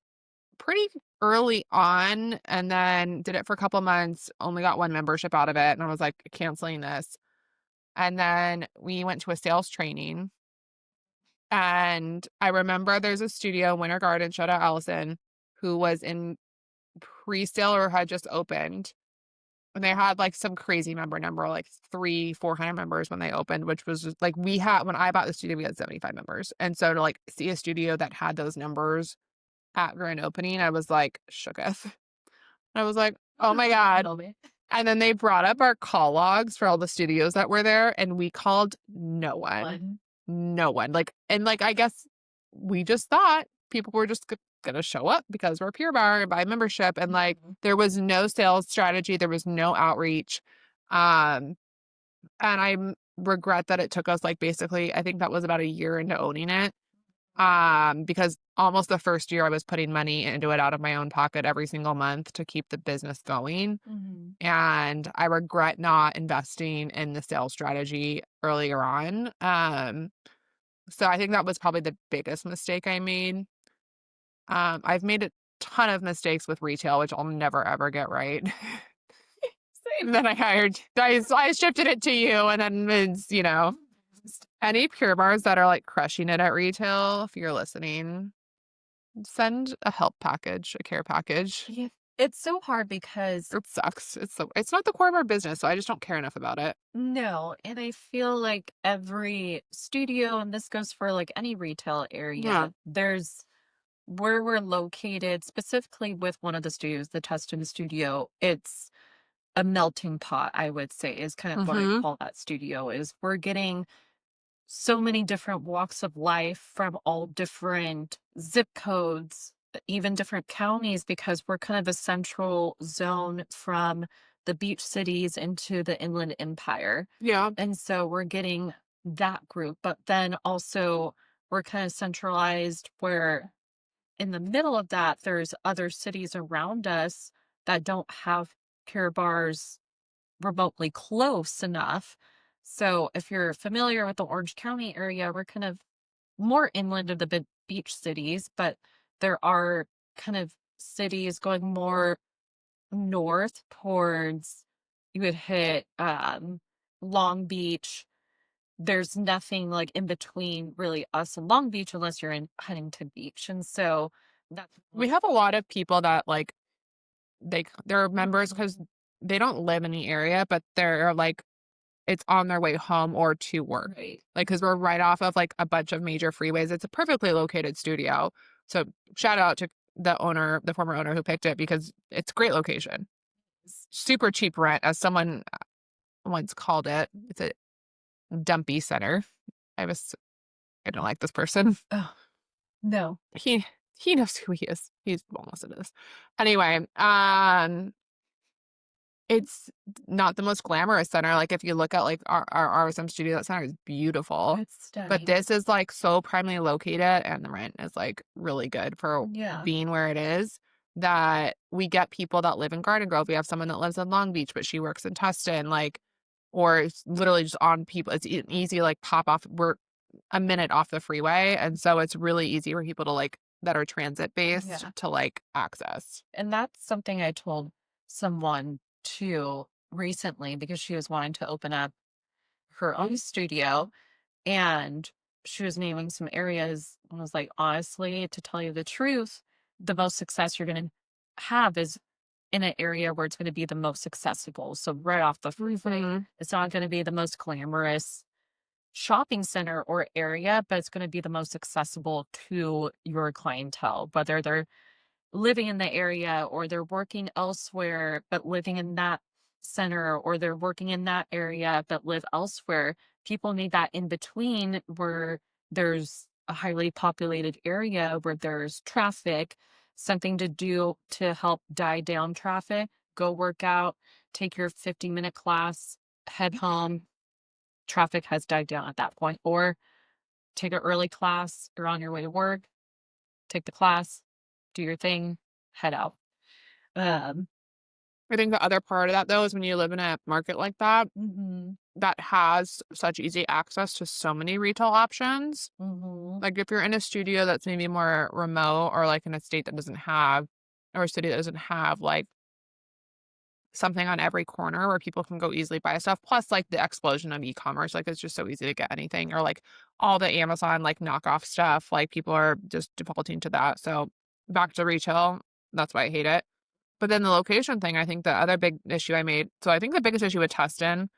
pretty early on, and then did it for a couple months, only got one membership out of it, and I was like canceling this. And then we went to a sales training. And I remember there's a studio, Winter Garden, shout out Allison, who was in pre-sale or had just opened. And they had like some crazy member number, like 400 members when they opened, which was just, like when I bought the studio, we had 75 members. And so to like see a studio that had those numbers at grand opening, I was like shooketh. I was like, oh my God. And then they brought up our call logs for all the studios that were there, and we called no one. No one. I guess we just thought people were just gonna show up because we're Pure Bar and buy membership, and like there was no sales strategy, there was no outreach. And I regret that it took us like basically, I think that was about a year into owning it. Because almost the first year I was putting money into it out of my own pocket every single month to keep the business going. And I regret not investing in the sales strategy earlier on. So I think that was probably the biggest mistake I made. I've made a ton of mistakes with retail, which I'll never ever get right. And then I shifted it to you, and then it's, any Pure Bars that are like crushing it at retail, if you're listening, send a help package, a care package. Yeah. It's so hard because It sucks. It's not the core of our business, so I just don't care enough about it. no, and I feel like every studio, and this goes for like any retail area, Yeah. there's where we're located, specifically with one of the studios, the Tustin studio, it's a melting pot, I would say, is kind of what I call that studio, is we're getting so many different walks of life from all different zip codes, even different counties, because we're kind of a central zone from the beach cities into the Inland Empire. Yeah. And so we're getting that group, but then also we're kind of centralized where in the middle of that, there's other cities around us that don't have Pure Bars remotely close enough. So if you're familiar with the Orange County area, we're kind of more inland of the beach cities, but there are kind of cities going more north towards, you would hit Long Beach. There's nothing like in between really us and Long Beach unless you're in Huntington Beach. And so that's We have a lot of people that like they're members because they don't live in the area, but they're like it's on their way home or to work. right. Like because we're right off of like a bunch of major freeways. It's a perfectly located studio. So shout out to the former owner who picked it because it's a great location. Super cheap rent, as someone once called it. It's a dumpy center. I don't like this person. Oh, no. He knows who he is. He's almost into this. Anyway, it's not the most glamorous center. Like if you look at like our RSM studio, that center is beautiful. It's stunning. But this is like so primarily located, and the rent is like really good for being where it is. That we get people that live in Garden Grove. We have someone that lives in Long Beach, but she works in Tustin, like, or it's literally just on people. It's an easy like pop off. We're a minute off the freeway, and so it's really easy for people to like that are transit based to like access. And that's something I told someone too recently because she was wanting to open up her own studio. And she was naming some areas. And I was like, honestly, to tell you the truth, the most success you're going to have is in an area where it's going to be the most accessible. So right off the freeway, Mhm. it's not going to be the most glamorous shopping center or area, but it's going to be the most accessible to your clientele, whether they're living in the area or they're working elsewhere but living in that center, or they're working in that area but live elsewhere. People need that in between where there's a highly populated area where there's traffic, something to do to help die down traffic. Go work out, take your 50-minute class, head home. Traffic has died down at that point. Or take an early class, you're on your way to work, take the class, do your thing, head out. Um, I think the other part of that, though, is when you live in a market like that, mhm, that has such easy access to so many retail options. mhm, Like, if you're in a studio that's maybe more remote, or, like, in a state that doesn't have, or a city that doesn't have, like, something on every corner where people can go easily buy stuff, plus, like, the explosion of e-commerce, like, it's just so easy to get anything, or, like, all the Amazon, like, knockoff stuff, like, people are just defaulting to that. So, back to retail, that's why I hate it. But then the location thing, I think the other big issue I made, so I think the biggest issue with Tustin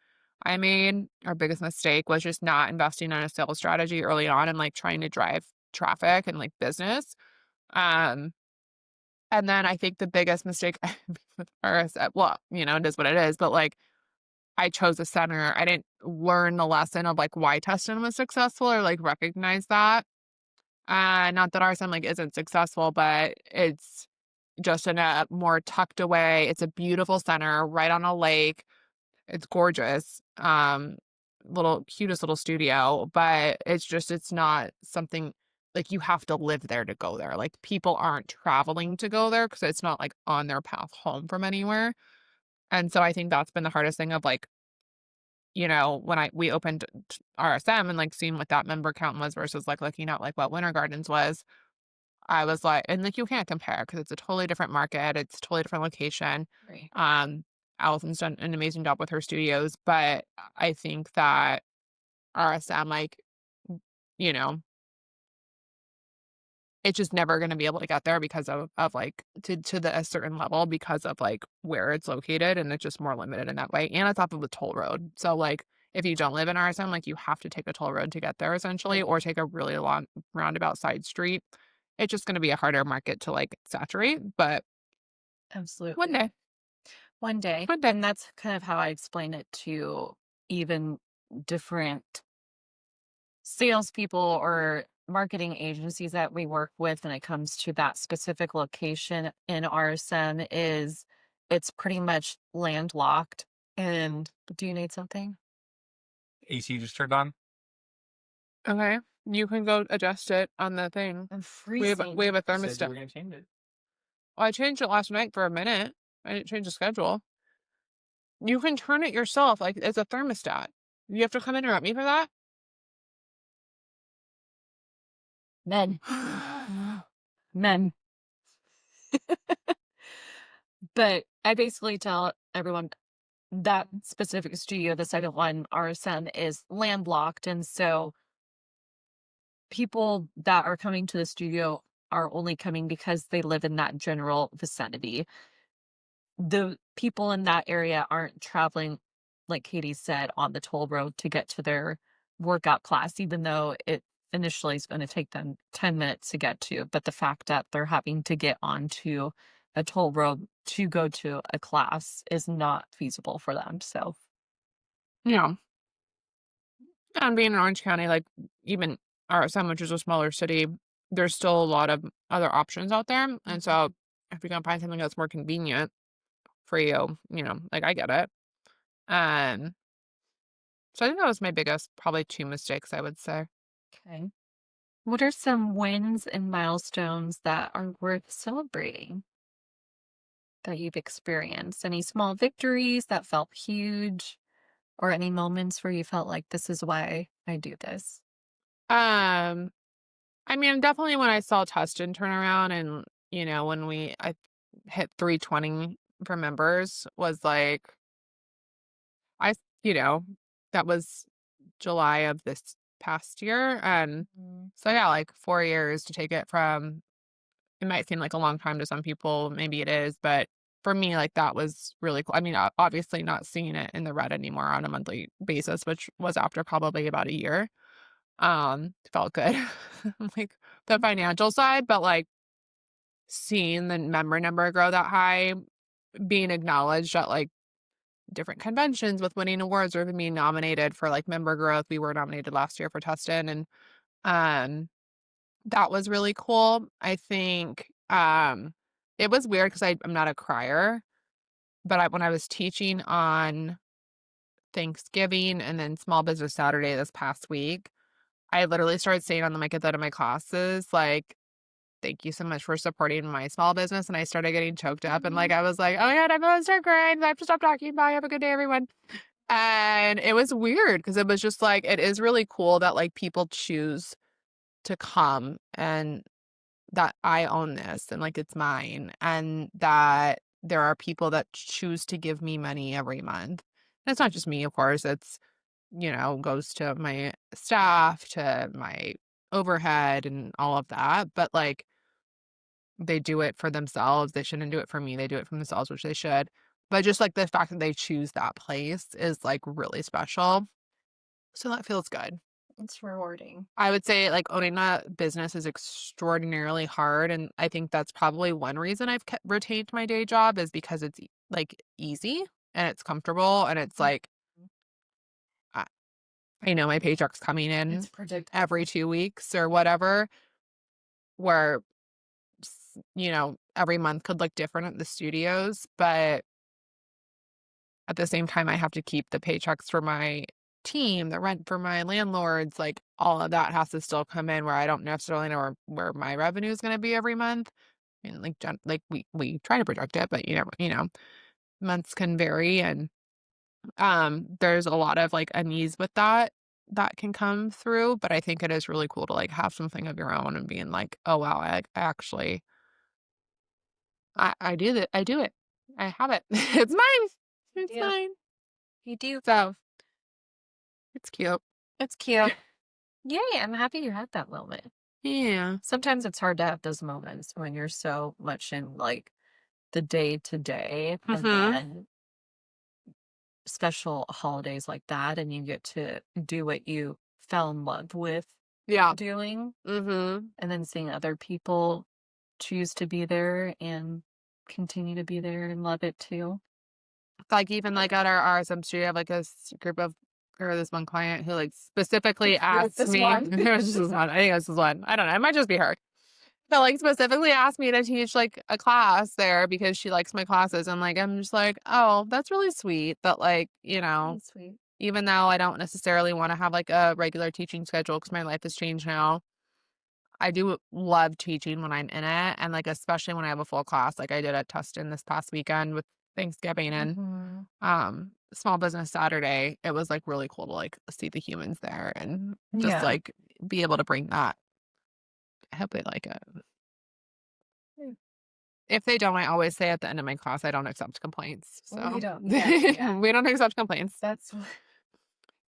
I made, our biggest mistake, was just not investing in a sales strategy early on and, like, trying to drive traffic and, like, business. Um, and then I think the biggest mistake I made with Paris, well, it is what it is, but, like, I chose a center. I didn't learn the lesson of, like, why Tustin was successful, or, like, recognize that. Not that RSM, like, isn't successful, but it's just in a more tucked away, it's a beautiful center right on a lake. It's gorgeous. Little cutest little studio, but it's not something like you have to live there to go there. Like, people aren't traveling to go there because it's not, like, on their path home from anywhere. And so I think that's been the hardest thing of, like, when we opened RSM and, like, seeing what that member count was versus, like, looking at, like, what Winter Gardens was. I was like, and, like, you can't compare because it's a totally different market, it's a totally different location. right. Um, Allison's done an amazing job with her studios, but I think that RSM, like, you know, it's just never gonna be able to get there because of, like, to a certain level because of, like, where it's located, and it's just more limited in that way, and it's off of the toll road. So, like, if you don't live in RSM, like, you have to take a toll road to get there essentially, Right. or take a really long roundabout side street. It's just gonna be a harder market to, like, saturate, but one Absolutely. day, One day. one day. And that's kind of how I explain it to even different salespeople or marketing agencies that we work with when it comes to that specific location in RSM is it's pretty much landlocked. And do you need something? AC just turned on. Okay. You can go adjust it on the thing. I'm We have freezing. a You said you thermostat. were gonna change it. Well, I changed it last night for a minute. I didn't change the schedule. You can turn it yourself, like, it's a thermostat. You have to come interrupt me for that? Men. Men. But I basically tell everyone that specific studio, the second one, RSM, is landlocked. And so people that are coming to the studio are only coming because they live in that general vicinity. The people in that area aren't traveling, like Katie said, on the toll road to get to their workout class, even though it initially is going to take them 10 minutes to get to. But the fact that they're having to get onto a toll road to go to a class is not feasible for them. So, Yeah. And being in Orange County, like, even RSM, which is a smaller city, there's still a lot of other options out there. And so if you're gonna find something that's more convenient for you, like, I get it. Um, so I think that was my biggest, probably 2 mistakes, I would say. okay. What are some wins and milestones that are worth celebrating that you've experienced? Any small victories that felt huge, or any moments where you felt like this is why I do this? Um, I mean, definitely when I saw Tustin turn around and, when I hit 320 for members was like, I, you know, that was July of this past year. And so yeah, like 4 years to take it from, it might seem like a long time to some people, maybe it is, but for me, like that was really cool. I mean, obviously not seeing it in the red anymore on a monthly basis, which was after probably about a year. Felt good. Like the financial side, but like seeing the member number grow that high, being acknowledged at like different conventions with winning awards or even being nominated for like member growth. We were nominated last year for Tustin, and um that was really cool. I think it was weird because I'm not a crier, but when I was teaching on Thanksgiving and then Small Business Saturday this past week, I literally started saying on the mic at the end of my classes, like, thank you so much for supporting my small business. And I started getting choked up and like, I was like, oh my God, I'm going to start crying. I have to stop talking. Bye. Have a good day, everyone. And it was weird because it was just like, it is really cool that like people choose to come and that I own this and like it's mine, and that there are people that choose to give me money every month. And it's not just me, of course. It's, goes to my staff, to my overhead and all of that. But like they do it for themselves. They shouldn't do it for me. They do it for themselves, which they should. But just like the fact that they choose that place is like really special. So that feels good. It's rewarding. I would say like owning a business is extraordinarily hard. And I think that's probably one reason I've retained my day job is because it's like easy and it's comfortable and it's like, I know my paycheck's coming in It's predictable. every 2 weeks or whatever, where, every month could look different at the studios. But at the same time, I have to keep the paychecks for my team, the rent for my landlords, like all of that has to still come in where I don't necessarily know where my revenue is going to be every month. And like we try to project it, but months can vary, and there's a lot of like unease with that can come through. But I think it is really cool to like have something of your own and being like, oh wow, I actually I do that. I do it. I have it. It's mine. It's Yeah. mine. You do. So it's cute. It's cute. Yay, I'm happy you had that moment. Yeah. Sometimes it's hard to have those moments when you're so much in like the day to day and then special holidays like that, and you get to do what you fell in love with Yeah. doing, Mm-hmm. and then seeing other people choose to be there and continue to be there and love it too. Like even like at our RSM studio, I have like a group of, or this one client who like specifically asked this me. one? It was just this one. I think it was this one. I don't know. It might just be her. But like specifically asked me to teach like a class there because she likes my classes. And like I'm just like, oh, that's really sweet. But like, That's sweet. even though I don't necessarily want to have like a regular teaching schedule because my life has changed now, I do love teaching when I'm in it. And like especially when I have a full class, like I did at Tustin this past weekend with Thanksgiving and Small Business Saturday. It was like really cool to like see the humans there and just like be able to bring that. I hope they like it. If they don't, I always say at the end of my class, I don't accept complaints. So We don't. Yeah. we don't accept complaints. That's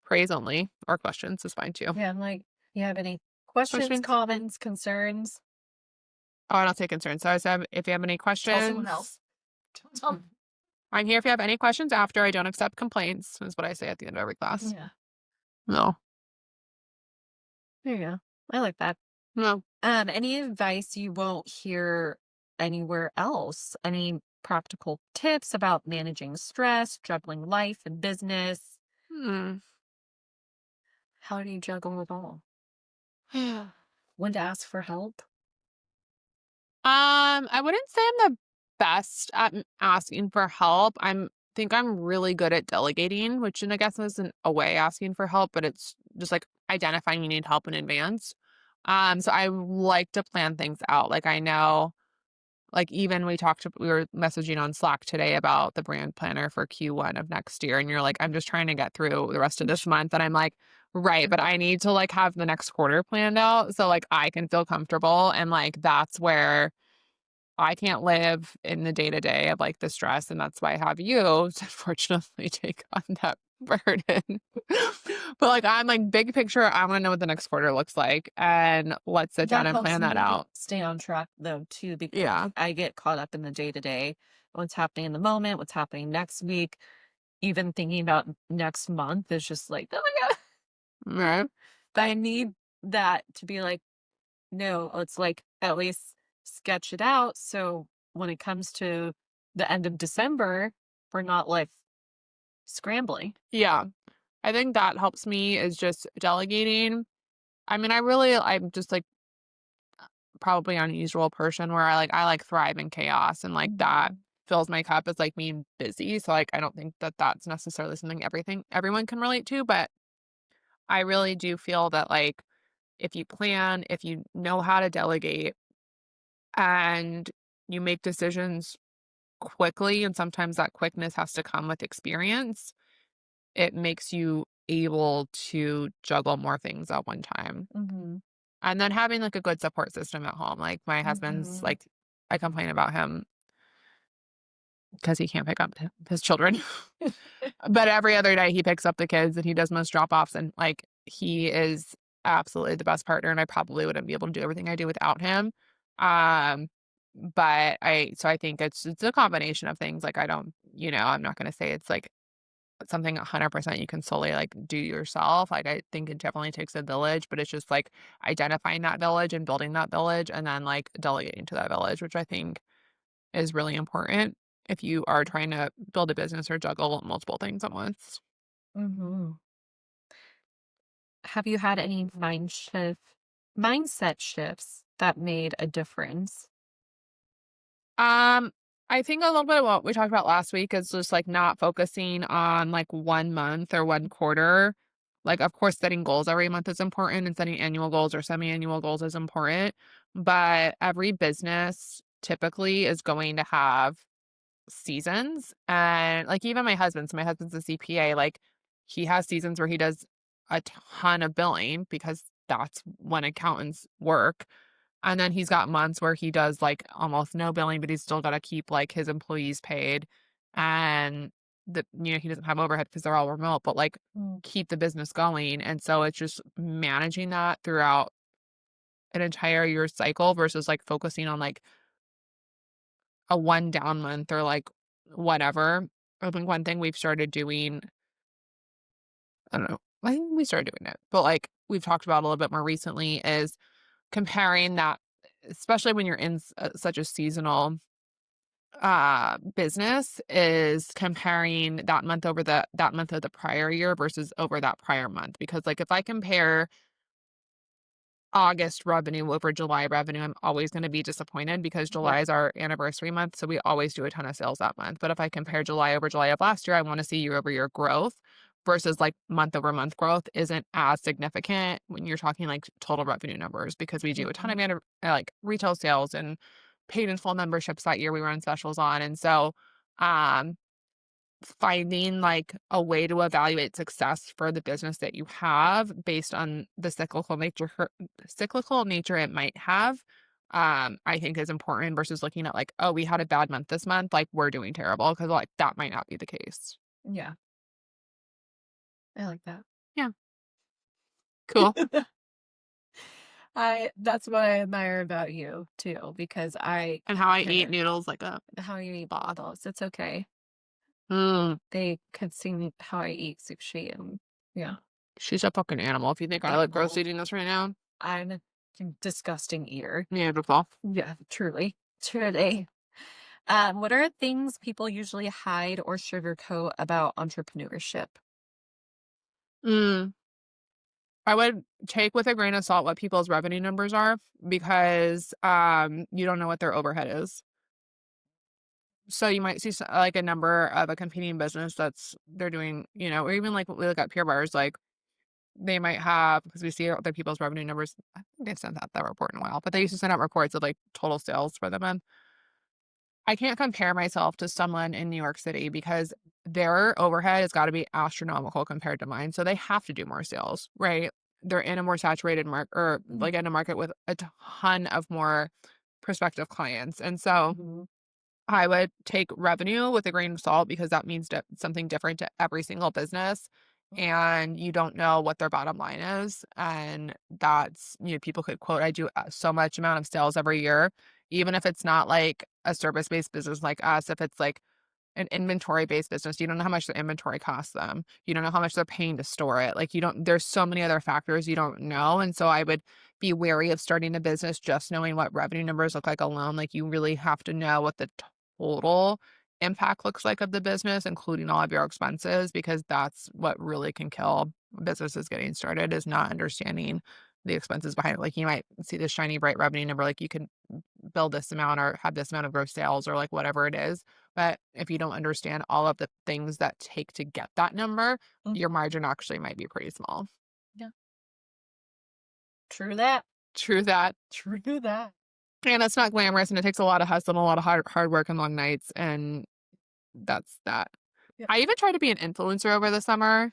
Praise only, or questions is fine too. I'm like, you have any questions, comments, concerns? Oh, I don't take concerns. So I said, if you have any questions, Tell someone else. Tell I'm here if you have any questions after. I don't accept complaints, is what I say at the end of every class. Yeah. No. There you go. I like that. No. Any advice you won't hear anywhere else? Any practical tips about managing stress, juggling life and business? How do you juggle it all? Yeah. When to ask for help? I wouldn't say I'm the best at asking for help. Think I'm really good at delegating, which I guess isn't a way asking for help, but it's just like identifying you need help in advance. So I like to plan things out. Like I know, like even we were messaging on Slack today about the brand planner for Q1 of next year, and you're like, I'm just trying to get through the rest of this month, and I'm like, right, but I need to like have the next quarter planned out so like I can feel comfortable, and like that's where I can't live in the day-to-day of like the stress, and that's why I have you to unfortunately take on that burden. But like I'm like big picture, I want to know what the next quarter looks like, and let's sit down That and helps plan that me out. stay on track though too, because Yeah. I get caught up in the day to day, what's happening in the moment, what's happening next week. Even thinking about next month is just like, oh my God. Right. But I need that to be like, no, let's like at least sketch it out. So when it comes to the end of December, we're not like scrambling. Yeah. I think that helps me is just delegating. I mean, I'm just like probably an unusual person where I like thrive in chaos, and like that Mhm. fills my cup as like being busy. So like I don't think that that's necessarily something everyone can relate to, but I really do feel that like if you plan, if you know how to delegate, and you make decisions quickly, and sometimes that quickness has to come with experience, it makes you able to juggle more things at one time. Mhm. And then having like a good support system at home. Like my husband's Mhm. like, I complain about him because he can't pick up his children. But every other day he picks up the kids and he does most drop offs, and like he is absolutely the best partner, and I probably wouldn't be able to do everything I do without him. Um but I think it's a combination of things. Like I don't, I'm not gonna say it's like something 100% you can solely like do yourself. Like I think it definitely takes a village, but it's just like identifying that village and building that village, and then like delegating to that village, which I think is really important if you are trying to build a business or juggle multiple things at once. Mhm. Have you had any mindset shifts that made a difference? Um, I think a little bit of what we talked about last week is just like not focusing on like 1 month or 1 quarter. Like, of course, setting goals every month is important, and setting annual goals or semi-annual goals is important. But every business typically is going to have seasons. And like even my husband's a CPA, like he has seasons where he does a ton of billing because that's when accountants work. And then he's got months where he does like almost no billing, but he's still got to keep like his employees paid. And he doesn't have overhead because they're all remote, but like Mm. keep the business going. And so it's just managing that throughout an entire year cycle versus like focusing on like a one down month or like whatever. I think one thing we've started doing, I don't know, I think we started doing it, but like we've talked about a little bit more recently is comparing that, especially when you're in such a seasonal business, is comparing that month over that month of the prior year versus over that prior month. Because like if I compare August revenue over July revenue, I'm always going to be disappointed because Yeah. July is our anniversary month. So we always do a ton of sales that month. But if I compare July over July of last year, I want to see year over year growth versus like month over month growth isn't as significant when you're talking like total revenue numbers, because we do a ton Mhm. of like retail sales and paid in full memberships that year we run specials on. And so, um, finding like a way to evaluate success for the business that you have based on the cyclical nature it might have, I think is important versus looking at like, oh, we had a bad month this month, like we're doing terrible, because like that might not be the case. Yeah, I like that. Yeah. Cool. That's what I admire about you too, because I And how I eat care noodles like a how you eat boss. bottles. It's okay. Mm, They could see how I eat sushi, and yeah, she's a fucking animal. If you think I look gross animal. eating this right now, I'm a disgusting eater. beautiful. Yeah, truly, truly. What are things people usually hide or sugarcoat about entrepreneurship? Mm. I would take with a grain of salt what people's revenue numbers are, because you don't know what their overhead is. So you might see like a number of a competing business they're doing, or even like we look at Pure Bars, like they might have, because we see other people's revenue numbers. I think they've sent out that report in a while, but they used to send out reports of like total sales for the month. I can't compare myself to someone in New York City because their overhead has got to be astronomical compared to mine. So they have to do more sales, right? They're in a more saturated market, or like in a market with a ton of more prospective clients. And so Mhm. I would take revenue with a grain of salt because that means something different to every single business. And you don't know what their bottom line is. And that's, people could quote, I do so much amount of sales every year, even if it's not like a service-based business like us, if it's like an inventory-based business, you don't know how much the inventory costs them. You don't know how much they're paying to store it. Like there's so many other factors you don't know. And so I would be wary of starting a business just knowing what revenue numbers look like alone. Like you really have to know what the total impact looks like of the business, including all of your expenses, because that's what really can kill businesses getting started, is not understanding the expenses behind it. Like you might see the shiny, bright revenue number, like you can build this amount or have this amount of gross sales or like whatever it is. But if you don't understand all of the things that take to get that number, your margin actually might be pretty small. Yeah. True that. True that. True that. And it's not glamorous, and it takes a lot of hustle and a lot of hard work and long nights, and that's that. Yeah. I even tried to be an influencer over the summer.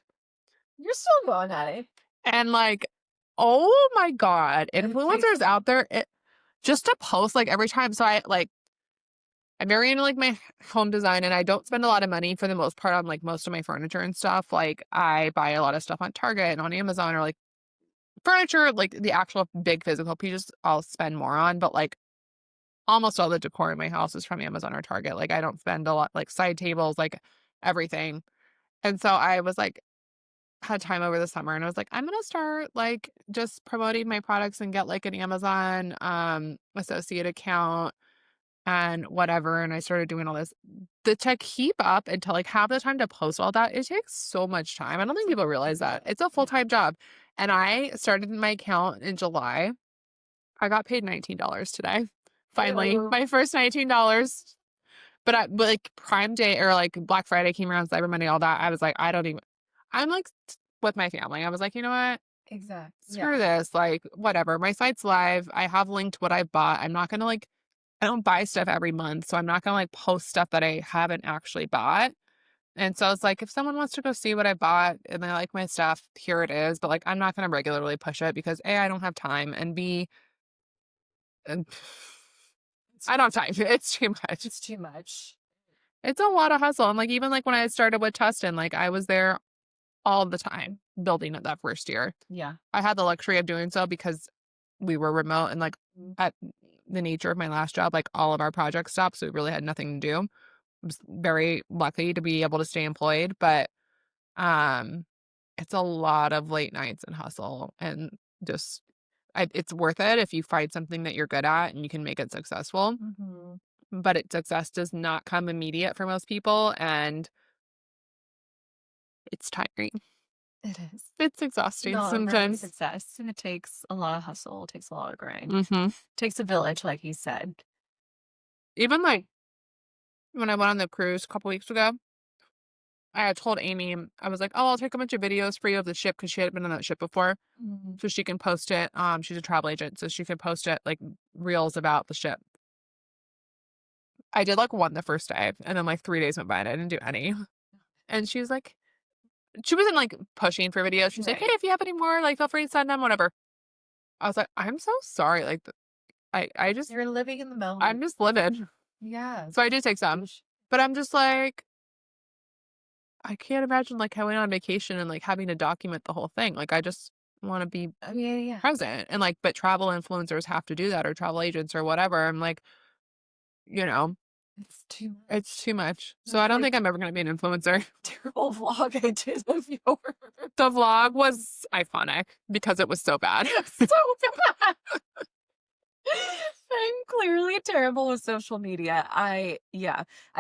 You're still going at it. And like, oh my God, It influencers takes- out there, just to post like every time. So I'm very into like my home design, and I don't spend a lot of money for the most part on like most of my furniture and stuff. Like I buy a lot of stuff on Target and on Amazon, or like furniture, like the actual big physical pieces I'll spend more on. But like almost all the decor in my house is from Amazon or Target. Like I don't spend a lot, like side tables, like everything. And so I was like, had time over the summer, and I was like, I'm gonna start like just promoting my products and get like an Amazon associate account and whatever. And I started doing all this. To keep up and to like have the time to post all that, it takes so much time. I don't think people realize that. It's a full-time job. And I started my account in July. I got paid $19 today. Finally, my first $19. But like Prime Day or like Black Friday came around, Cyber Monday, all that. I was like, I'm like with my family. I was like, you know what? Exactly. Screw this. Like, whatever. My site's live. I have linked what I bought. I'm not going to like, I don't buy stuff every month. So I'm not going to like post stuff that I haven't actually bought. And so it's like, if someone wants to go see what I bought and they like my stuff, here it is. But like, I'm not going to regularly push it because A, I don't have time, and B, I don't have time. It's too much. It's too much. It's a lot of hustle. And like, even like when I started with Tustin, like I was there all the time building it that first year. Yeah. I had the luxury of doing so because we were remote, and like at the nature of my last job, like all of our projects stopped. So we really had nothing to do. I was very lucky to be able to stay employed, but it's a lot of late nights and hustle, and just it's worth it if you find something that you're good at and you can make it successful. But success does not come immediate for most people, and it's tiring. It is. It's exhausting No, sometimes. success, and it takes a lot of hustle. It takes a lot of grind. Mm-hmm. It takes a village, like you said. Even like when I went on the cruise a couple weeks ago, I had told Amy, I was like, oh, I'll take a bunch of videos for you of the ship, because she hadn't been on that ship before. So she can post it. She's a travel agent, so she can post it like reels about the ship. I did like one the first day, and then like 3 days went by and I didn't do any. And she was like, she wasn't like pushing for videos. She's like, hey, if you have any more, like feel free to send them, whatever. I was like, I'm so sorry. Like I just, You're living in the moment. I'm just living. Yeah. So I did take some, but I'm just like, I can't imagine like going on vacation and like having to document the whole thing. Like I just want to be present, and like, but travel influencers have to do that, or travel agents or whatever. I'm like, It's too much. it's too much. So I don't think I'm ever going to be an influencer. Terrible vlog I did of yours. The vlog was iconic because it was so bad. So bad. I'm clearly terrible with social media. I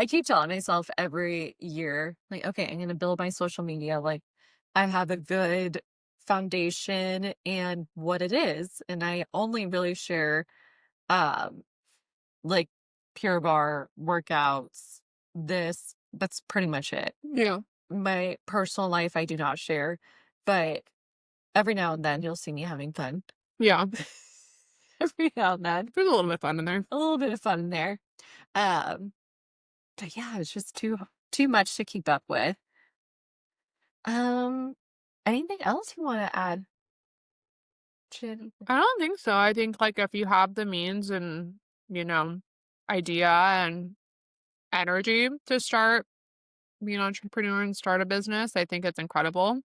keep telling myself every year, like, okay, I'm gonna build my social media. Like, I have a good foundation and what it is, and I only really share like Pure Bar workouts. That's pretty much it. Yeah. My personal life I do not share, but every now and then you'll see me having fun. Yeah. Every now and then. There's a little bit of fun in there. A little bit of fun in there. But yeah, it's just too much to keep up with. Anything else you want to add? I don't think so. I think like if you have the means and, idea and energy to start being an entrepreneur and start a business. I think it's incredible.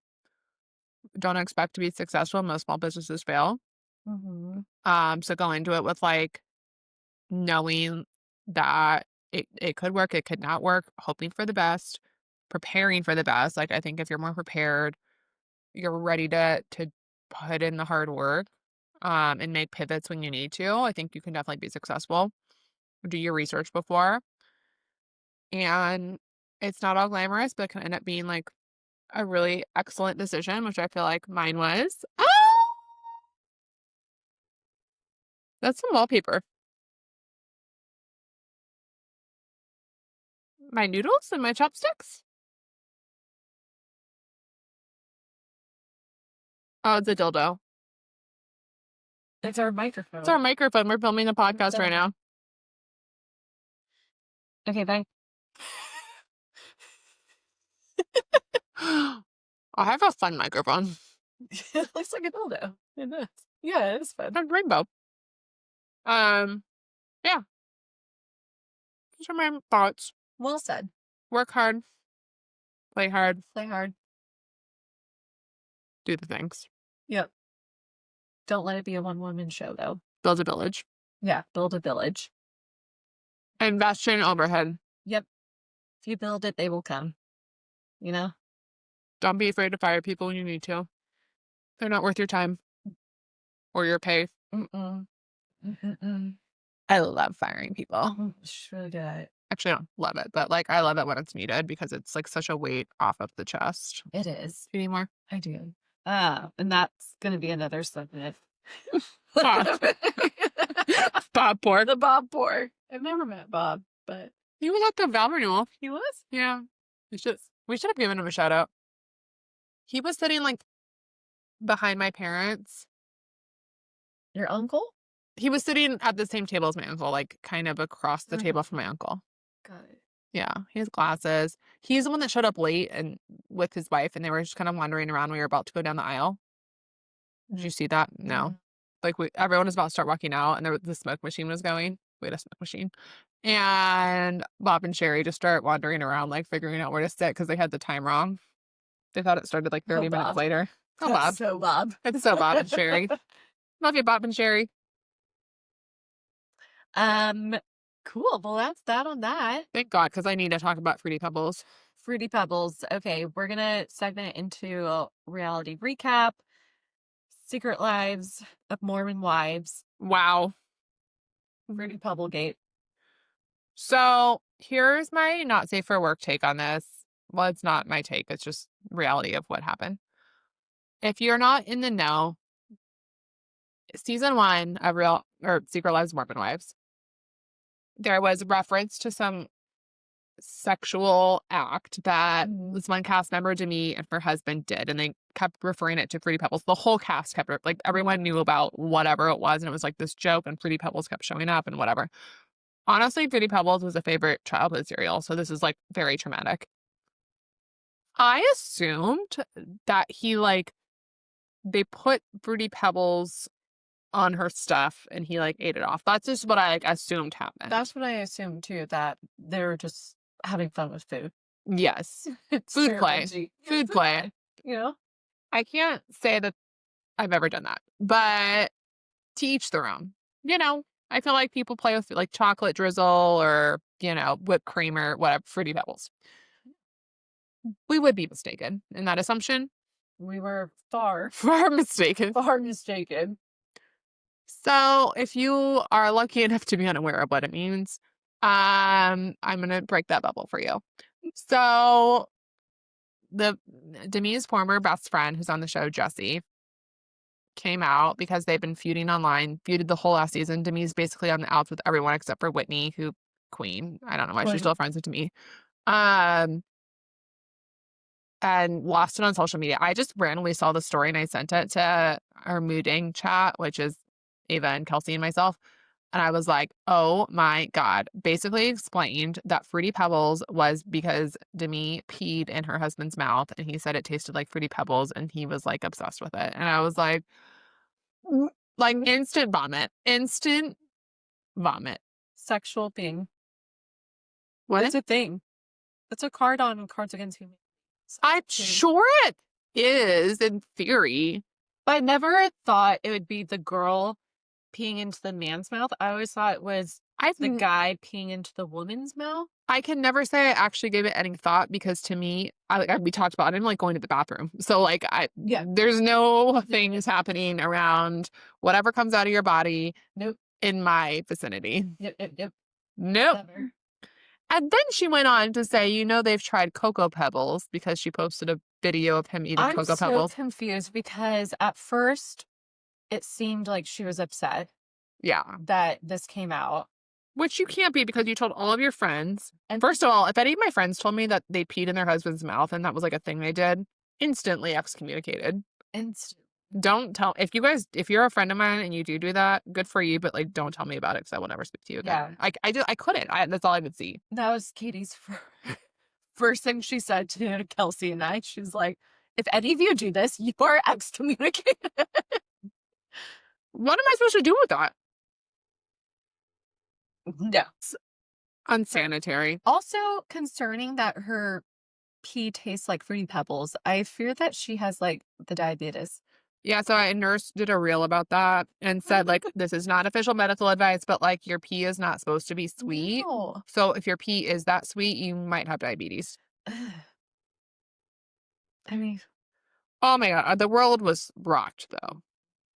Don't expect to be successful. Most small businesses fail. So go into it with like knowing that it could work, it could not work, hoping for the best, preparing for the best. Like I think if you're more prepared, you're ready to put in the hard work and make pivots when you need to. I think you can definitely be successful. Do your research before. And it's not all glamorous, but it can end up being like a really excellent decision, which I feel like mine was. Oh, that's some wallpaper. My noodles and my chopsticks. Oh, it's a dildo. It's our microphone. It's our microphone. We're filming the podcast right now. Okay, bye. I have a fun microphone. It looks like a dildo. It does. Yeah, it is fun. A rainbow. Yeah. Those are my thoughts. Well said. Work hard. Play hard. Play hard. Do the things. Yep. Don't let it be a one-woman show, though. Build a village. Yeah, build a village. Invest in overhead. Yep. If you build it, they will come. You know? Don't be afraid to fire people when you need to. They're not worth your time or your pay. I love firing people. She's really good at it. Actually, I don't love it, but like I love it when it's needed because it's like such a weight off of the chest. It is. Do you need more? I do. And that's going to be another segment. Bob. Bob Pork. The Bob Pork. I've never met Bob, but He was at the Val renewal. he was. Yeah. We should have given him a shout out. He was sitting like behind my parents. Your uncle? He was sitting at the same table as my uncle, like kind of across the table from my uncle. Got it. Yeah, he has glasses. He's the one that showed up late and with his wife, and they were just kind of wandering around. We were about to go down the aisle. Did you see that? No. Like everyone was about to start walking out, and the smoke machine was going. We had a smoke machine, and Bob and Sherry just start wandering around, like figuring out where to sit because they had the time wrong. They thought it started like 30 minutes Bob. later. Oh, That's Bob! so Bob. It's so Bob and Sherry. Love you, Bob and Sherry. Cool. Well, that's that on that. Thank God, because I need to talk about Fruity Pebbles. Fruity Pebbles. Okay, we're gonna segment into a reality recap. Secret Lives of Mormon Wives. Wow. Fruity Pebble Gate. So here's my not safe for work take on this. Well, it's not my take. It's just reality of what happened. If you're not in the know, season 1 of Secret Lives of Mormon Wives, there was reference to some sexual act that this one cast member, Demi, and her husband did, and they kept referring it to Fruity Pebbles. The whole cast kept it, like everyone knew about whatever it was, and it was like this joke, and Fruity Pebbles kept showing up and whatever. Honestly, Fruity Pebbles was a favorite childhood cereal, so this is like very traumatic. I assumed that they put Fruity Pebbles on her stuff and he like ate it off. That's just what I assumed happened. That's what I assumed too, that they were just having fun with food. Yes. Food play. Food play. You know? I can't say that I've ever done that, but to each their own. You know, I feel like people play with like chocolate drizzle or, whipped cream or whatever, Fruity Pebbles. We would be mistaken in that assumption. We were far mistaken. Far mistaken. So if you are lucky enough to be unaware of what it means, I'm going to break that bubble for you. So Demi's former best friend who's on the show, Jessie, came out because they've been feuding online, feuded the whole last season. Demi's basically on the outs with everyone except for Whitney, who queen. I don't know why she's still friends with Demi. And lost it on social media. I just randomly saw the story and I sent it to our mooding chat, which is Ava and Kelsey and myself. And I was like, oh my God. Basically explained that Fruity Pebbles was because Demi peed in her husband's mouth and he said it tasted like Fruity Pebbles and he was like obsessed with it. And I was like instant vomit. Instant vomit. Sexual being. What? It's a thing. It's a card on Cards Against Humanity. I'm sure it is in theory. But I never thought it would be the girl peeing into the man's mouth. I always thought it was the guy peeing into the woman's mouth. I can never say I actually gave it any thought because to me, we talked about it, I'm like going to the bathroom. So like there's no things happening around whatever comes out of your body. Nope. In my vicinity. Yep. Nope. Never. And then she went on to say, they've tried Cocoa Pebbles because she posted a video of him eating Cocoa Pebbles. I'm so confused because at first it seemed like she was upset. Yeah. That this came out. Which you can't be because you told all of your friends. And first of all, if any of my friends told me that they peed in their husband's mouth and that was like a thing they did, instantly excommunicated. Don't tell if you're a friend of mine and you do that, good for you, but like don't tell me about it because I will never speak to you again. Yeah. I couldn't. That's all I would see. That was Katie's first thing she said to Kelsey and I. She's like, if any of you do this, you are excommunicated. What am I supposed to do with that? No. It's unsanitary. Also concerning that her pee tastes like Fruity Pebbles. I fear that she has like the diabetes. Yeah, so a nurse did a reel about that and said, like, this is not official medical advice, but, like, your pee is not supposed to be sweet. No. So if your pee is that sweet, you might have diabetes. I mean... Oh, my God. The world was rocked, though.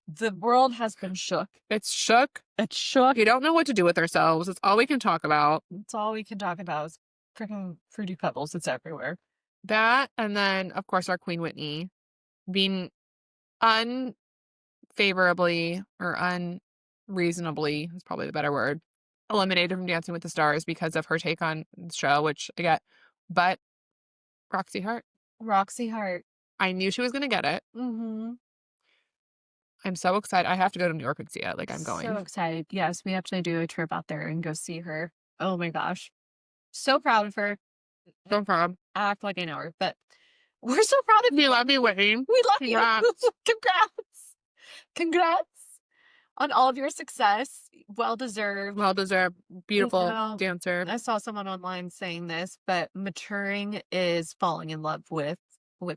The world has been shook. It's shook. It's shook. We don't know what to do with ourselves. It's all we can talk about. It's all we can talk about is freaking Fruity Pebbles. It's everywhere. That, and then, of course, our Queen Whitney being unfavorably or unreasonably is probably the better word, eliminated from Dancing with the Stars because of her take on the show, which I get. But Roxy Hart. I knew she was going to get it. Mm-hmm. I'm so excited. I have to go to New York and see it. Like, I'm going. So excited. Yes, we have to do a trip out there and go see her. Oh my gosh. So proud of her. So proud. I act like I know her, but we're so proud of you. We love you, Whitney. We love Congrats. you. Congrats on all of your success. Well deserved. Beautiful dancer. I saw someone online saying this, but maturing is falling in love with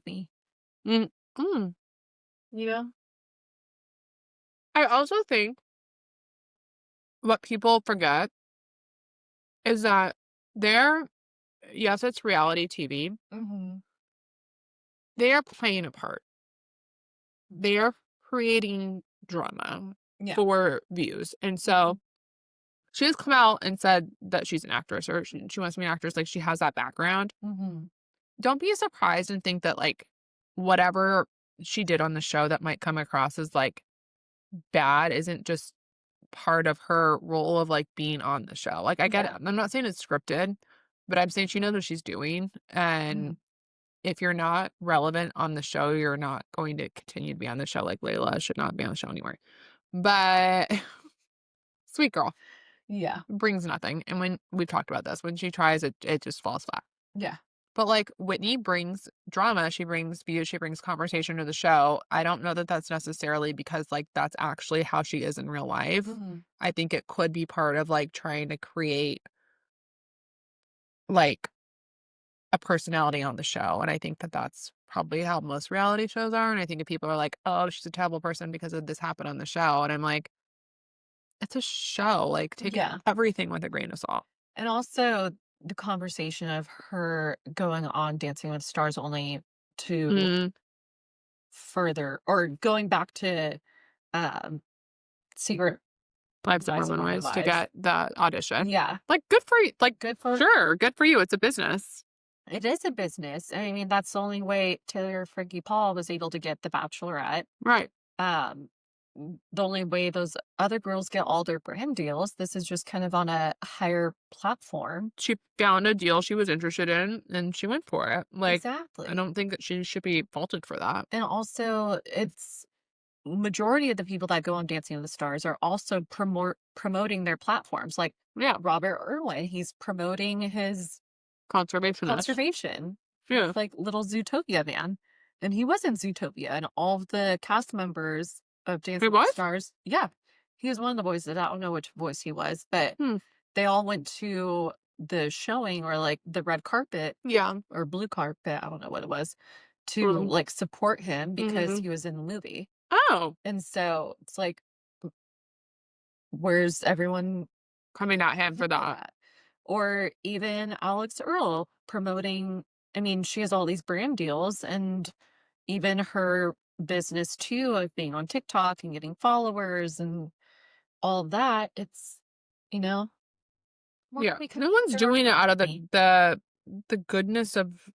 me. Mm. I also think what people forget is that yes, it's reality TV. Mm-hmm. They are playing a part. They are creating drama for views. And so she has come out and said that she's an actress or she wants to be an actress. Like, she has that background. Mm-hmm. Don't be surprised and think that, like, whatever she did on the show that might come across as, like, bad isn't just part of her role of, like, being on the show. Like, I get it. I'm not saying it's scripted, but I'm saying she knows what she's doing. And if you're not relevant on the show, you're not going to continue to be on the show. Like, Layla should not be on the show anymore. But sweet girl. Yeah. Brings nothing. And when we've talked about this, when she tries it, it just falls flat. Yeah. But, like, Whitney brings drama. She brings views. She brings conversation to the show. I don't know that that's necessarily because, like, that's actually how she is in real life. Mm-hmm. I think it could be part of, like, trying to create, like, a personality on the show. And I think that that's probably how most reality shows are. And I think if people are like, oh, she's a terrible person because of this happened on the show. And I'm like, it's a show. Like, take everything with a grain of salt. And also the conversation of her going on Dancing with the Stars only to further, or going back to Secret Lives of Mormon Wives to get the audition. Yeah. Like, good for you. Like, good for you. It's a business. It is a business. I mean, that's the only way Taylor Frankie Paul was able to get The Bachelorette. Right. The only way those other girls get all their brand deals. This is just kind of on a higher platform. She found a deal she was interested in and she went for it. Like, exactly. I don't think that she should be faulted for that. And also, it's majority of the people that go on Dancing with the Stars are also promoting their platforms. Like, Robert Irwin, he's promoting his conservation. Yeah. Like little Zootopia man. And he was in Zootopia, and all of the cast members of Dancing with the Stars. Yeah. He was one of the voices. I don't know which voice he was, but they all went to the showing or like the red carpet Yeah. or blue carpet, I don't know what it was, to Blue. like support him because Mhm. he was in the movie. Oh, And so it's like, where's everyone coming at him for for that. that? Or even Alex Earl promoting, I mean, she has all these brand deals and even her business too of being on TikTok and getting followers and all of that. It's, you know, why Yeah. don't we No one's consider our doing it out of company? the goodness of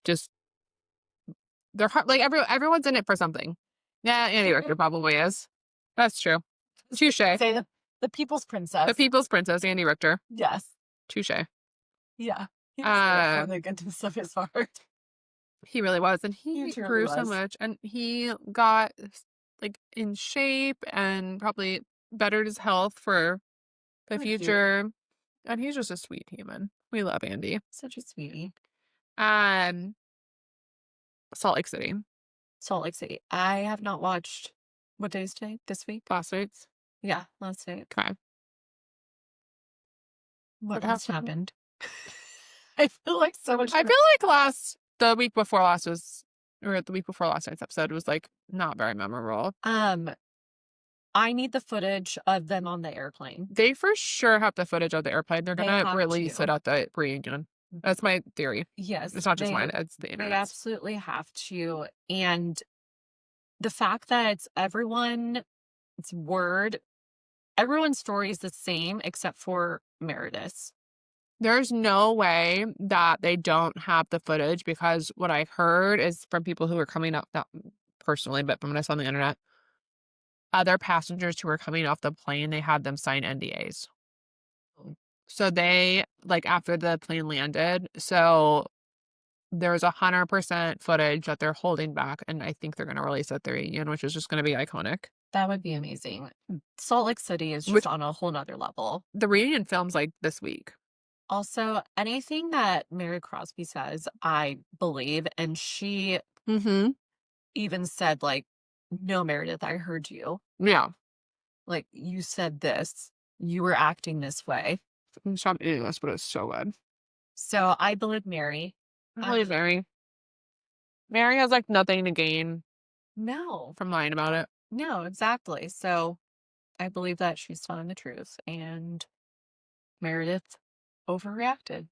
just their heart. Like everyone's in it for something. Yeah, Andy Richter probably is. That's true. Touche. Say the people's princess. The people's princess, Andy Richter. Yes. Touche. Yeah. He was there for Uh, the goodness of his heart. he really was, and he truly grew so was. much, and he got like in shape and probably bettered his health for the Poor cute. future. And he's just a sweet human. We love Andy. Such a sweetie. Um, Salt Lake City Salt Lake City. I have not watched. What day is today? This week? last night. Yeah, last night. Okay. What What has happened? happened? I feel like so much. I feel like the week before last was, or the week before last night's episode was like not very memorable. I need the footage of them on the airplane. They for sure have the footage of the airplane. They're They gonna have release to. it at the reunion. That's my theory. Yes, It's not just they mine. It's the they internet. absolutely have to. And the fact that it's everyone's word, everyone's story is the same except for Meredith's. There's no way that they don't have the footage because what I heard is from people who were coming up, not personally, but from what I saw on the internet, other passengers who were coming off the plane, they had them sign NDAs. So they, like after the plane landed, so there's 100% footage that they're holding back, and I think they're going to release at the reunion, which is just going to be iconic. That would be amazing. Salt Lake City is just Which- on a whole nother level. The reunion film's like this week. Also, anything that Mary Crosby says, I believe. And she Mm-hmm. even said, like, no, Meredith, I heard you. Yeah. Like, you said this. You were acting this way. Stop eating this, but it's so good. So I believe Mary. I believe Mary. Mary has like nothing to gain No, from lying about it. no, exactly. So I believe that she's telling the truth. And Meredith overreacted.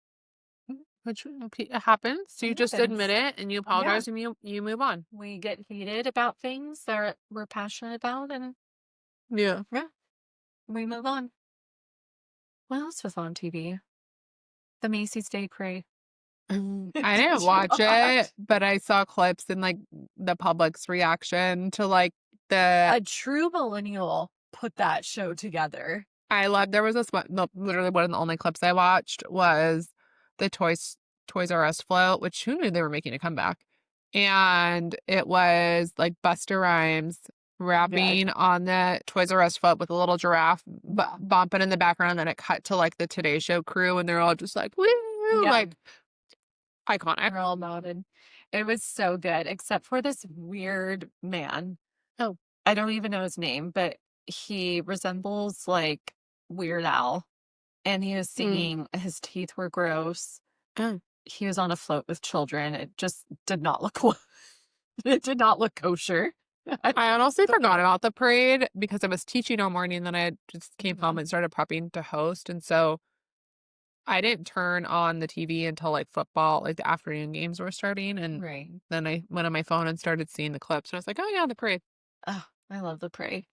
Which it happens. So you It just admit happens. it and you apologize and you move on. We get heated about things that we're passionate about, and Yeah. we move on. What else was on TV? The Macy's Day Parade. I Did didn't you watch it, watch? but I saw clips and like the public's reaction to like the A true millennial put that show together. there was this one, no, literally one of the only clips I watched was the Toys R Us float, which who knew they were making a comeback. And it was like Busta Rhymes rapping on the Toys R Us float with a little giraffe bumping in the background. And then it cut to like the Today Show crew and they're all just like, woo, Yeah. like iconic. We're all nodded. It was so good, except for this weird man. Oh. I don't even know his name, but he resembles like Weird Al. And he was singing, his teeth were gross. Oh. He was on a float with children. It just did not look it did not look kosher. I honestly forgot about the parade because I was teaching all morning and then I just came home and started prepping to host. And so I didn't turn on the TV until like football, like the afternoon games were starting. And Right. then I went on my phone and started seeing the clips. And I was like, oh yeah, the parade. Oh, I love the parade.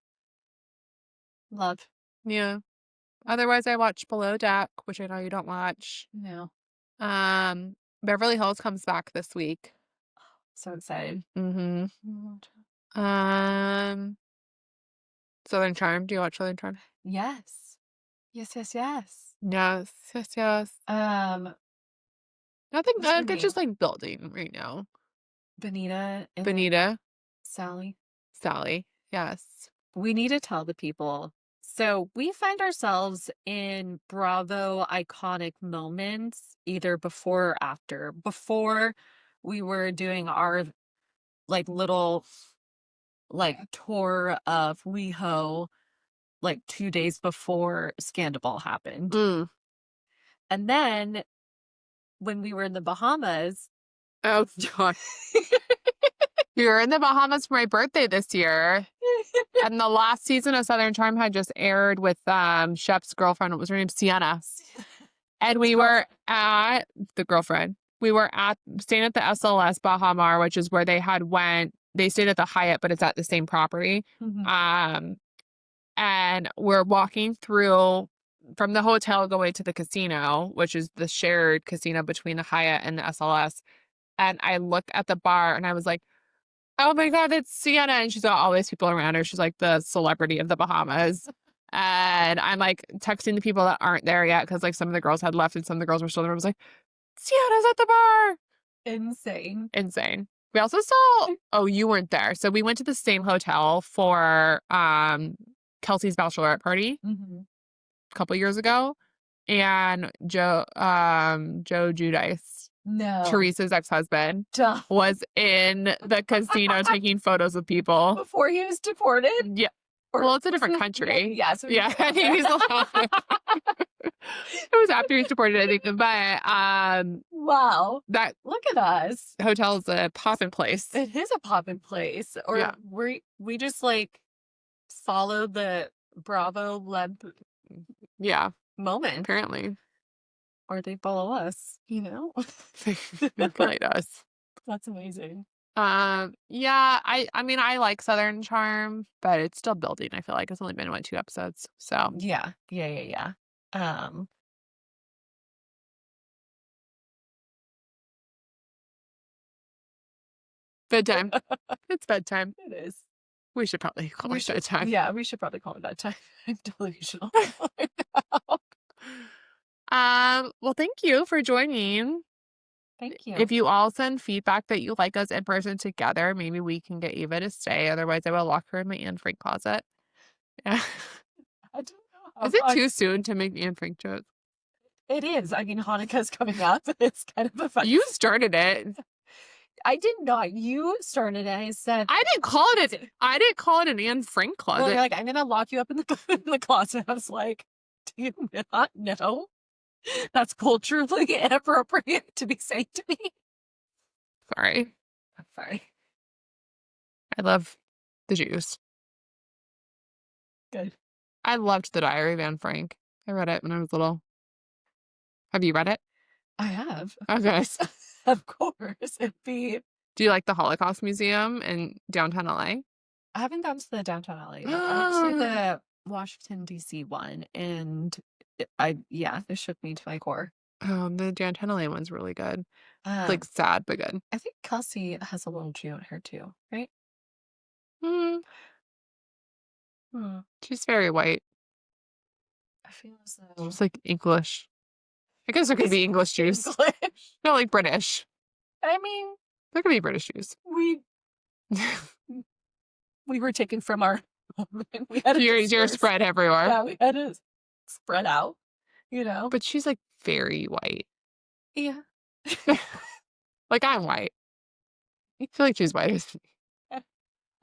Love. Yeah. Otherwise, I watched Below Deck, which I know you don't watch. No. Beverly Hills comes back this week. So excited. Mm-hmm. Southern Charm. Do you watch Southern Charm? Yes. Yes, yes, yes. Yes, yes, yes. Um, Nothing What's her good, just name? like building right now. Benita and Benita, Sally. Sally. Yes. We need to tell the people. So we find ourselves in Bravo iconic moments, either before or after. Before we were doing our like little like tour of WeHo like 2 days before Scandal happened. Mm. And then when we were in the Bahamas, Oh, God. We were in the Bahamas for my birthday this year. And the last season of Southern Charm had just aired with Shep's girlfriend. What was her name? Sienna. And we were at the girlfriend. We were staying at the SLS Baha Mar, which is where they stayed at the Hyatt, but it's at the same property. And we're walking through from the hotel going to the casino, which is the shared casino between the Hyatt and the SLS. And I look at the bar and I was like, oh my God, it's Sienna. And she's got all these people around her. She's like the celebrity of the Bahamas. And I'm like texting the people that aren't there yet because like some of the girls had left and some of the girls were still there. I was like, Sienna's at the bar. Insane. We also saw, you weren't there. So we went to the same hotel for Kelsey's bachelorette party a couple years ago. And Joe Giudice, Teresa's ex-husband, was in the casino taking photos of people. Before he was deported? Yeah. Well, it's a different country. Yeah. So yeah. He's it was after he was deported, I think. But wow. That look at us. Hotel is a poppin' place. It is a poppin' place. Or we just like follow the Bravo Leb moment. Apparently. Or they follow us, you know? They manipulate us. That's amazing. I mean I like Southern Charm, but it's still building. I feel like it's only been 2 episodes. So yeah. bedtime. It's bedtime. It is. We should probably call it bedtime. Yeah, we should probably call it bedtime. I'm delusional. Well, thank you for joining. Thank you. If you all send feedback that you like us in person together, maybe we can get Eva to stay. Otherwise, I will lock her in my Anne Frank closet. Yeah. I don't know. Is it too soon to make Anne Frank jokes? It is. I mean, Hanukkah's coming up. It's kind of a fun. You started it. I did not. You started it. I said I didn't call it an Anne Frank closet. Well, you're like, I'm gonna lock you up in the closet. I was like, do you not know that's culturally inappropriate to be saying to me? Sorry. I'm sorry. I love the Jews. Good. I loved The Diary of Anne Frank. I read it when I was little. Have you read it? I have. Okay. Of course. Do you like the Holocaust Museum in downtown LA? I haven't gone to the downtown LA. I went to the Washington, D.C. one, and it shook me to my core. The downtown LA one's really good. It's like sad, but good. I think Kelsey has a little Jew in her too, right? She's very white. I feel as though she's like English. I guess there could be English Jews. No, like British. I mean, there could be British Jews. We were taken from our. We had you're spread everywhere. Yeah, we had to spread out. You know. But she's like very white. Yeah. Like I'm white. I feel like she's white. I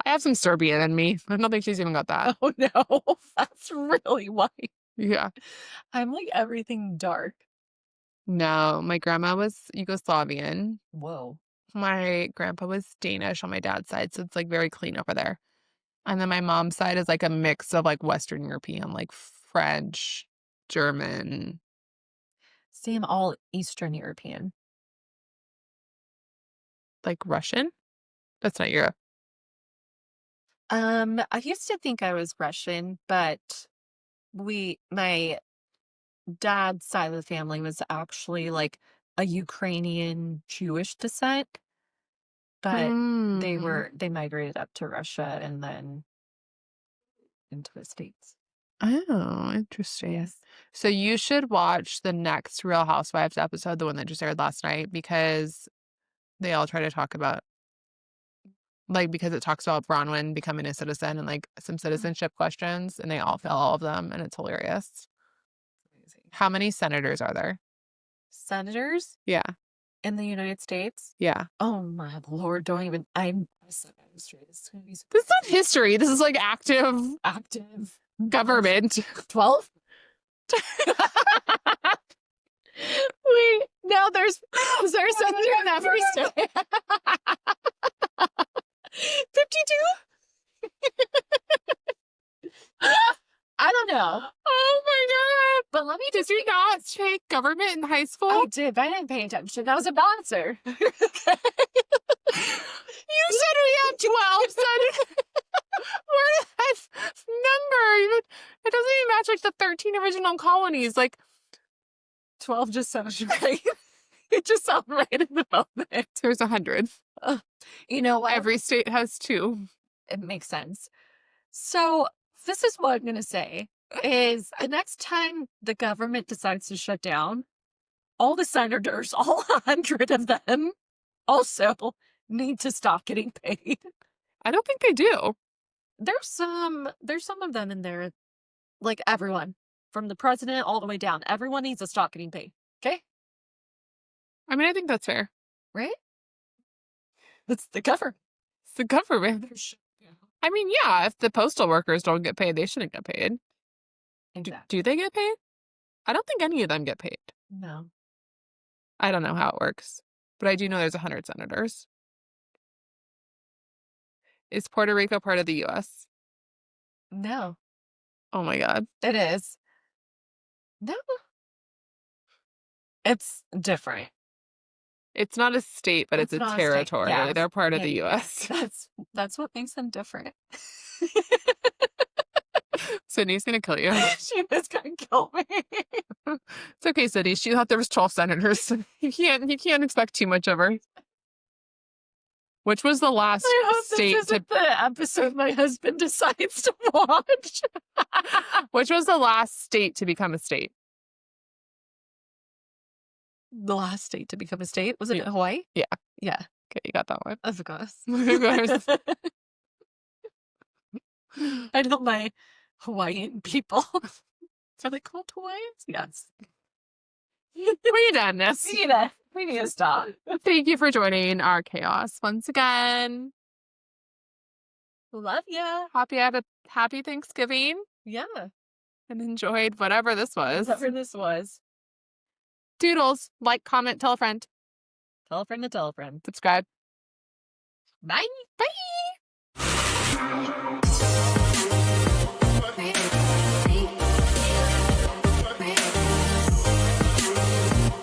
have some Serbian in me. I don't think she's even got that. Oh no, that's really white. Yeah. I'm like everything dark. No, my grandma was Yugoslavian. Whoa. My grandpa was Danish on my dad's side, so it's like very clean over there. And then my mom's side is like a mix of like Western European, like French, German. See, I'm all Eastern European. Like Russian? That's not Europe. I used to think I was Russian, but my dad's side of the family was actually like a Ukrainian Jewish descent, but they migrated up to Russia and then into the States. Oh, interesting. Yes. So you should watch the next Real Housewives episode, the one that just aired last night, because they all try to talk about because it talks about Bronwyn becoming a citizen and like some citizenship questions, and they all fail all of them, and it's hilarious. Amazing. How many senators are there? Senators? Yeah. In the United States? Yeah. Oh my Lord, don't even. I'm so history. This is not history. This is like active active government. 12? Wait, now there's something in that first day. 52? I don't know. Oh my god! But let me Did just you not take government in high school? I did, but I didn't pay attention. That was a bouncer. You said we had 12, son. Where did that number even? It doesn't even match like the 13 original colonies. Like 12 just sounds right. It just sounds right in the moment. there's 100. You know what? Every state has 2. It makes sense. So this is what I'm going to say is the next time the government decides to shut down, all the senators, all 100 of them, also need to stop getting paid. I don't think they do. There's some of them in there, like everyone, from the president all the way down. Everyone needs to stop getting paid. Okay? I mean, I think that's fair. Right? That's the government. It's the government. I mean, yeah, if the postal workers don't get paid, they shouldn't get paid. Do they get paid? I don't think any of them get paid. No. I don't know how it works, but I do know there's 100 senators. Is Puerto Rico part of the U.S.? No. Oh my god. It is. No. It's different. It's not a state, but it's a not a state. territory. Yeah. They're part of Yeah. the U.S. That's what makes them different. Sydney's gonna kill you. She was gonna kill me. It's okay, Sydney. She thought there was 12 senators. You can't expect too much of her. Which was the last I hope state this isn't the episode my husband decides to watch. Which was the last state to become a state? The last state to become a state? Was it Yeah. Hawaii? Yeah. Yeah, Okay, you got that one. of course. Of course. I know my Hawaiian people. Are they called Hawaiians? Yes. We're done this. We need to stop. Thank you for joining our chaos once again. Love ya. Happy Thanksgiving Yeah. and enjoyed whatever this was. Whatever this was. Doodles. Like, comment, tell a friend. Tell a friend to tell a friend. Subscribe. Bye. Bye.